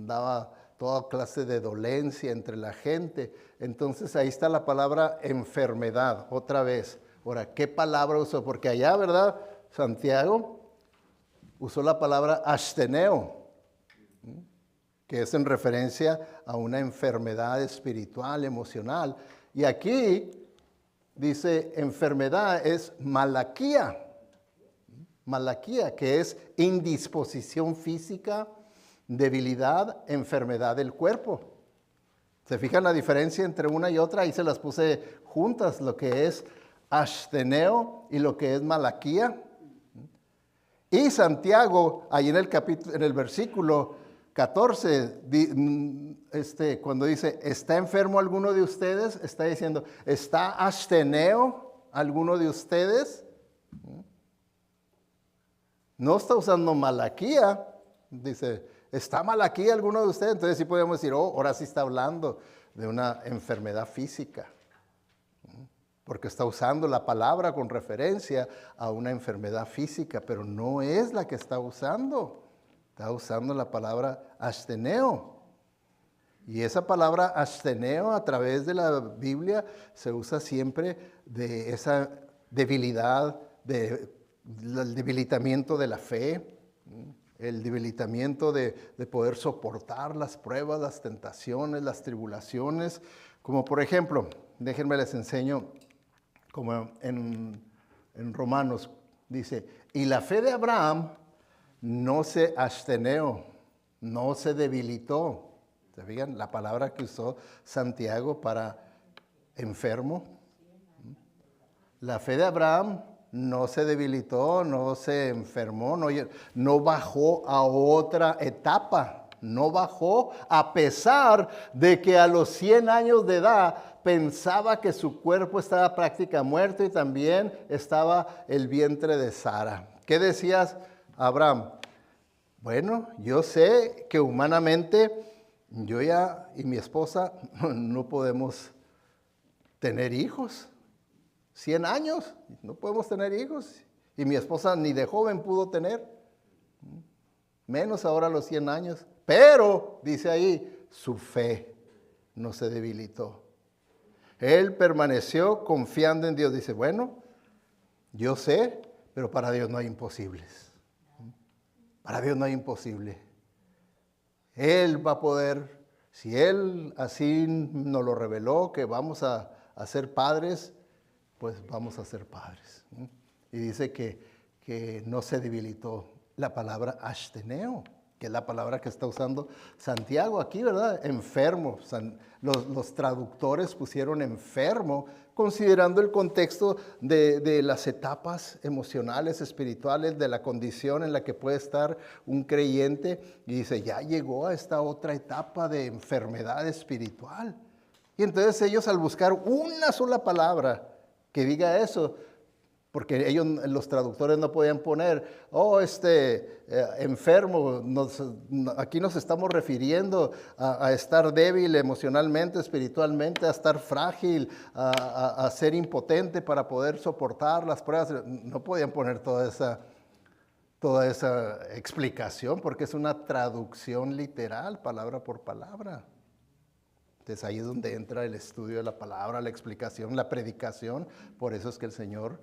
Speaker 1: daba toda clase de dolencia entre la gente. Entonces ahí está la palabra enfermedad, otra vez. Ahora, ¿qué palabra usó? Porque allá, ¿verdad? Santiago usó la palabra asteneo, que es en referencia a una enfermedad espiritual, emocional. Y aquí dice enfermedad es malaquía. Malaquía, que es indisposición física, debilidad, enfermedad del cuerpo. ¿Se fijan la diferencia entre una y otra? Ahí se las puse juntas, lo que es asteneo y lo que es malaquía. Y Santiago, ahí en el versículo 14, cuando dice, ¿está enfermo alguno de ustedes? Está diciendo, ¿está asteneo alguno de ustedes? No está usando malaquía, dice, ¿está malaquía alguno de ustedes? Entonces sí podemos decir, oh, ahora sí está hablando de una enfermedad física, porque está usando la palabra con referencia a una enfermedad física, pero no es la que está usando la palabra asteneo. Y esa palabra asteneo a través de la Biblia se usa siempre de esa debilidad, el debilitamiento de la fe, el debilitamiento de poder soportar las pruebas, las tentaciones, las tribulaciones. Como por ejemplo, déjenme les enseño, como en Romanos dice, y la fe de Abraham no se asteneó, no se debilitó. ¿Se fijan? La palabra que usó Santiago para enfermo. La fe de Abraham no se debilitó, no se enfermó, no bajó a otra etapa. No bajó a pesar de que a los 100 años de edad pensaba que su cuerpo estaba prácticamente muerto y también estaba el vientre de Sara. ¿Qué decías, Abraham? Bueno, yo sé que humanamente yo ya y mi esposa no podemos tener hijos. 100 años, no podemos tener hijos. Y mi esposa ni de joven pudo tener, menos ahora a los 100 años. Pero, dice ahí, su fe no se debilitó. Él permaneció confiando en Dios. Dice, bueno, yo sé, pero para Dios no hay imposibles. Para Dios no hay imposible. Él va a poder, si Él así nos lo reveló, que vamos a ser padres, pues vamos a ser padres. Y dice que no se debilitó la palabra asteneo, que es la palabra que está usando Santiago aquí, ¿verdad? Enfermo. Los traductores pusieron enfermo, considerando el contexto de las etapas emocionales, espirituales, de la condición en la que puede estar un creyente. Y dice, ya llegó a esta otra etapa de enfermedad espiritual. Y entonces ellos, al buscar una sola palabra que diga eso, porque ellos, los traductores, no podían poner, enfermo, aquí nos estamos refiriendo a estar débil emocionalmente, espiritualmente, a estar frágil, a ser impotente para poder soportar las pruebas. No podían poner toda esa explicación, porque es una traducción literal, palabra por palabra. Entonces ahí es donde entra el estudio de la palabra, la explicación, la predicación. Por eso es que el Señor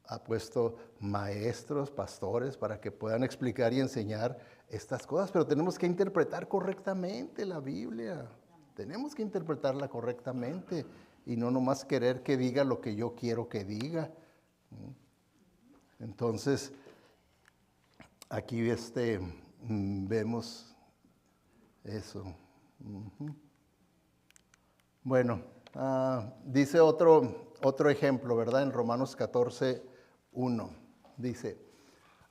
Speaker 1: ha puesto maestros, pastores, para que puedan explicar y enseñar estas cosas. Pero tenemos que interpretar correctamente la Biblia. Tenemos que interpretarla correctamente y no nomás querer que diga lo que yo quiero que diga. Entonces, aquí vemos eso. Bueno, dice otro ejemplo, ¿verdad? En Romanos 14:1. Dice,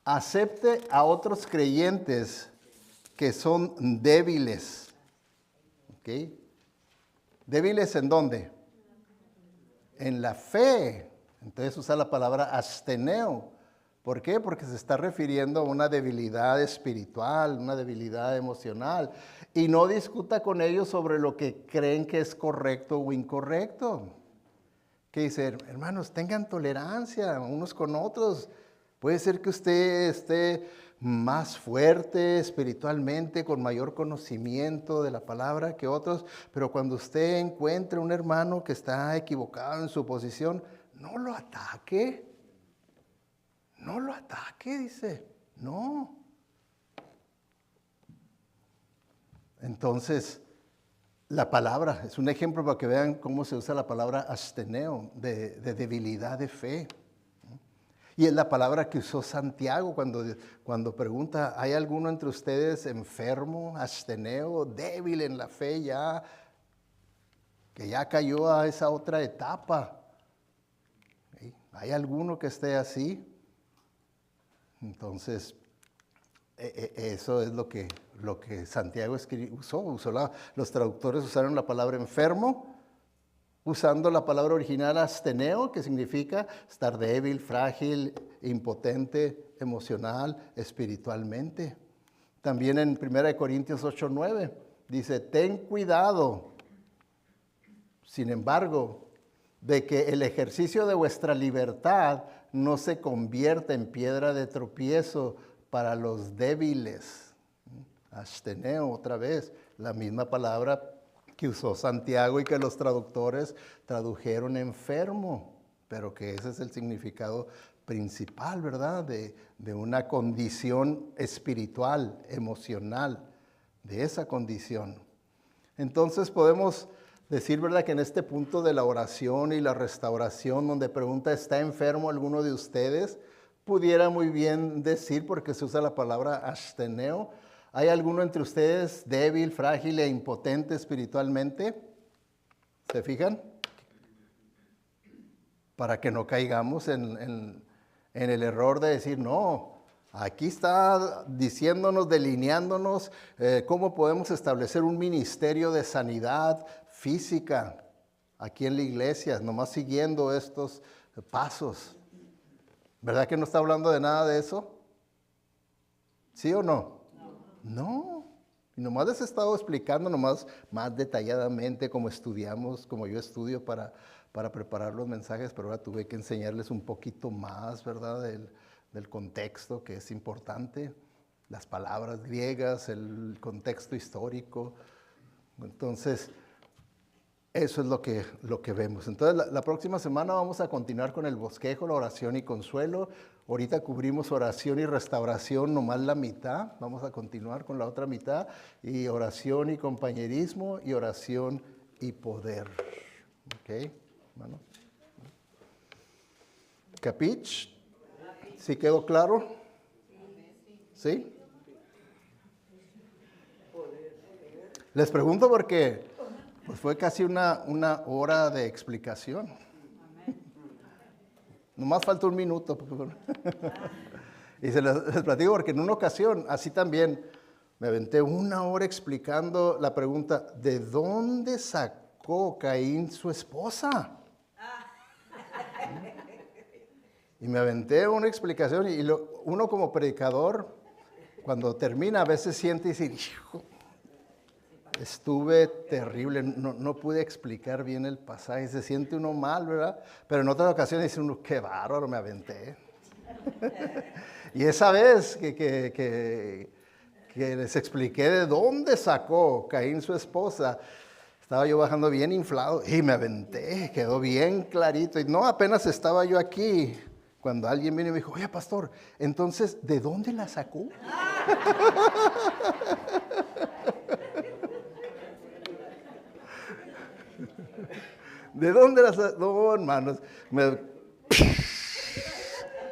Speaker 1: acepte a otros creyentes que son débiles. ¿Ok? ¿Débiles en dónde? En la fe. Entonces usa la palabra asteneo. ¿Por qué? Porque se está refiriendo a una debilidad espiritual, una debilidad emocional. Y no discuta con ellos sobre lo que creen que es correcto o incorrecto. ¿Qué dice? Hermanos, tengan tolerancia unos con otros. Puede ser que usted esté más fuerte espiritualmente, con mayor conocimiento de la palabra que otros, pero cuando usted encuentre un hermano que está equivocado en su posición, no lo ataque. No lo ataque, dice. No. Entonces, la palabra es un ejemplo para que vean cómo se usa la palabra asteneo, de debilidad de fe. Y es la palabra que usó Santiago cuando pregunta, ¿hay alguno entre ustedes enfermo, asteneo, débil en la fe ya, que ya cayó a esa otra etapa? ¿Sí? ¿Hay alguno que esté así? Entonces, eso es lo que Santiago usó. Los traductores usaron la palabra enfermo, usando la palabra original asteneo, que significa estar débil, frágil, impotente, emocional, espiritualmente. También en 1 Corintios 8:9 dice, ten cuidado, sin embargo, de que el ejercicio de vuestra libertad no se convierta en piedra de tropiezo para los débiles. Asteneo, otra vez, la misma palabra que usó Santiago y que los traductores tradujeron enfermo, pero que ese es el significado principal, ¿verdad? De una condición espiritual, emocional, de esa condición. Entonces podemos decir, ¿verdad?, que en este punto de la oración y la restauración, donde pregunta, ¿está enfermo alguno de ustedes?, pudiera muy bien decir, porque se usa la palabra asteneo, ¿hay alguno entre ustedes débil, frágil e impotente espiritualmente? ¿Se fijan? Para que no caigamos en el error de decir, no, aquí está diciéndonos, delineándonos cómo podemos establecer un ministerio de sanidad física aquí en la iglesia, nomás siguiendo estos pasos. ¿Verdad que no está hablando de nada de eso? ¿Sí o no? No. Y nomás les he estado explicando nomás más detalladamente como estudiamos, como yo estudio para preparar los mensajes, pero ahora tuve que enseñarles un poquito más, ¿verdad? Del contexto que es importante, las palabras griegas, el contexto histórico. Entonces, eso es lo que vemos. Entonces, la próxima semana vamos a continuar con el bosquejo, la oración y consuelo. Ahorita cubrimos oración y restauración, nomás la mitad. Vamos a continuar con la otra mitad. Y oración y compañerismo y oración y poder. ¿Ok, hermano? ¿Capich? ¿Sí quedó claro? ¿Sí? Les pregunto porque pues fue casi una hora de explicación. Nomás falta un minuto. Y les platico porque en una ocasión, así también, me aventé una hora explicando la pregunta, ¿de dónde sacó Caín su esposa? Y me aventé una explicación y uno como predicador, cuando termina, a veces siente y dice, hijo, estuve terrible, no pude explicar bien el pasaje, se siente uno mal, ¿verdad? Pero en otras ocasiones dice uno, qué bárbaro, me aventé. Y esa vez que les expliqué de dónde sacó Caín su esposa, estaba yo bajando bien inflado y me aventé, quedó bien clarito. Y no, apenas estaba yo aquí cuando alguien vino y me dijo, oye, pastor, entonces, ¿de dónde la sacó? ¿De dónde las.? No, hermanos.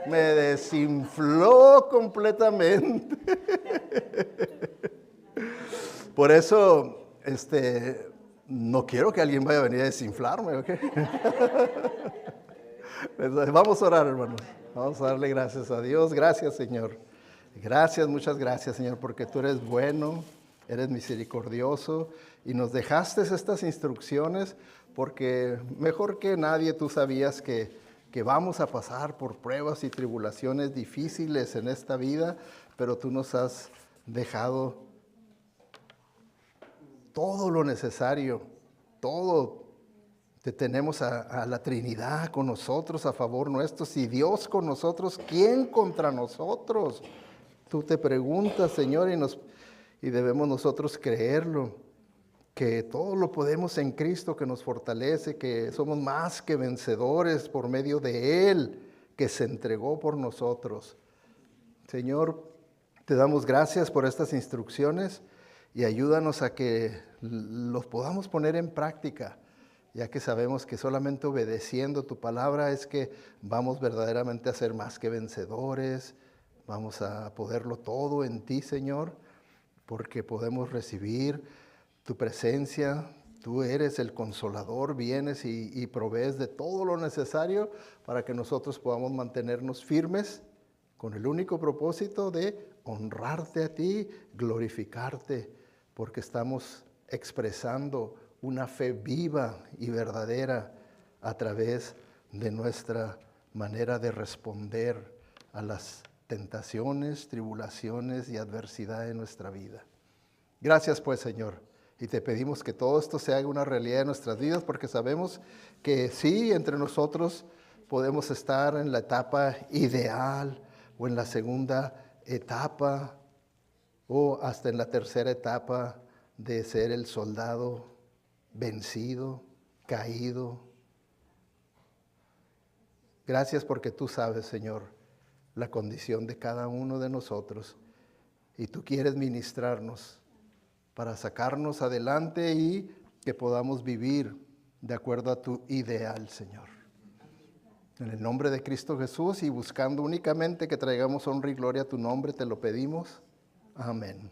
Speaker 1: Me desinfló completamente. Por eso, no quiero que alguien vaya a venir a desinflarme, ¿ok? Vamos a orar, hermanos. Vamos a darle gracias a Dios. Gracias, Señor. Gracias, muchas gracias, Señor, porque tú eres bueno, eres misericordioso y nos dejaste estas instrucciones porque mejor que nadie tú sabías que vamos a pasar por pruebas y tribulaciones difíciles en esta vida, pero tú nos has dejado todo lo necesario, todo. Te tenemos a la Trinidad con nosotros, a favor nuestro. Si Dios con nosotros, ¿quién contra nosotros? Tú te preguntas, Señor, y debemos nosotros creerlo, que todo lo podemos en Cristo que nos fortalece, que somos más que vencedores por medio de Él, que se entregó por nosotros. Señor, te damos gracias por estas instrucciones y ayúdanos a que los podamos poner en práctica, ya que sabemos que solamente obedeciendo tu palabra es que vamos verdaderamente a ser más que vencedores, vamos a poderlo todo en ti, Señor, porque podemos recibir tu presencia. Tú eres el consolador, vienes y provees de todo lo necesario para que nosotros podamos mantenernos firmes con el único propósito de honrarte a ti, glorificarte, porque estamos expresando una fe viva y verdadera a través de nuestra manera de responder a las tentaciones, tribulaciones y adversidad en nuestra vida. Gracias pues, Señor, y te pedimos que todo esto se haga una realidad en nuestras vidas, porque sabemos que sí, entre nosotros podemos estar en la etapa ideal o en la segunda etapa o hasta en la tercera etapa de ser el soldado vencido, caído. Gracias porque tú sabes, Señor, la condición de cada uno de nosotros y tú quieres ministrarnos para sacarnos adelante y que podamos vivir de acuerdo a tu ideal, Señor. En el nombre de Cristo Jesús y buscando únicamente que traigamos honra y gloria a tu nombre, te lo pedimos. Amén.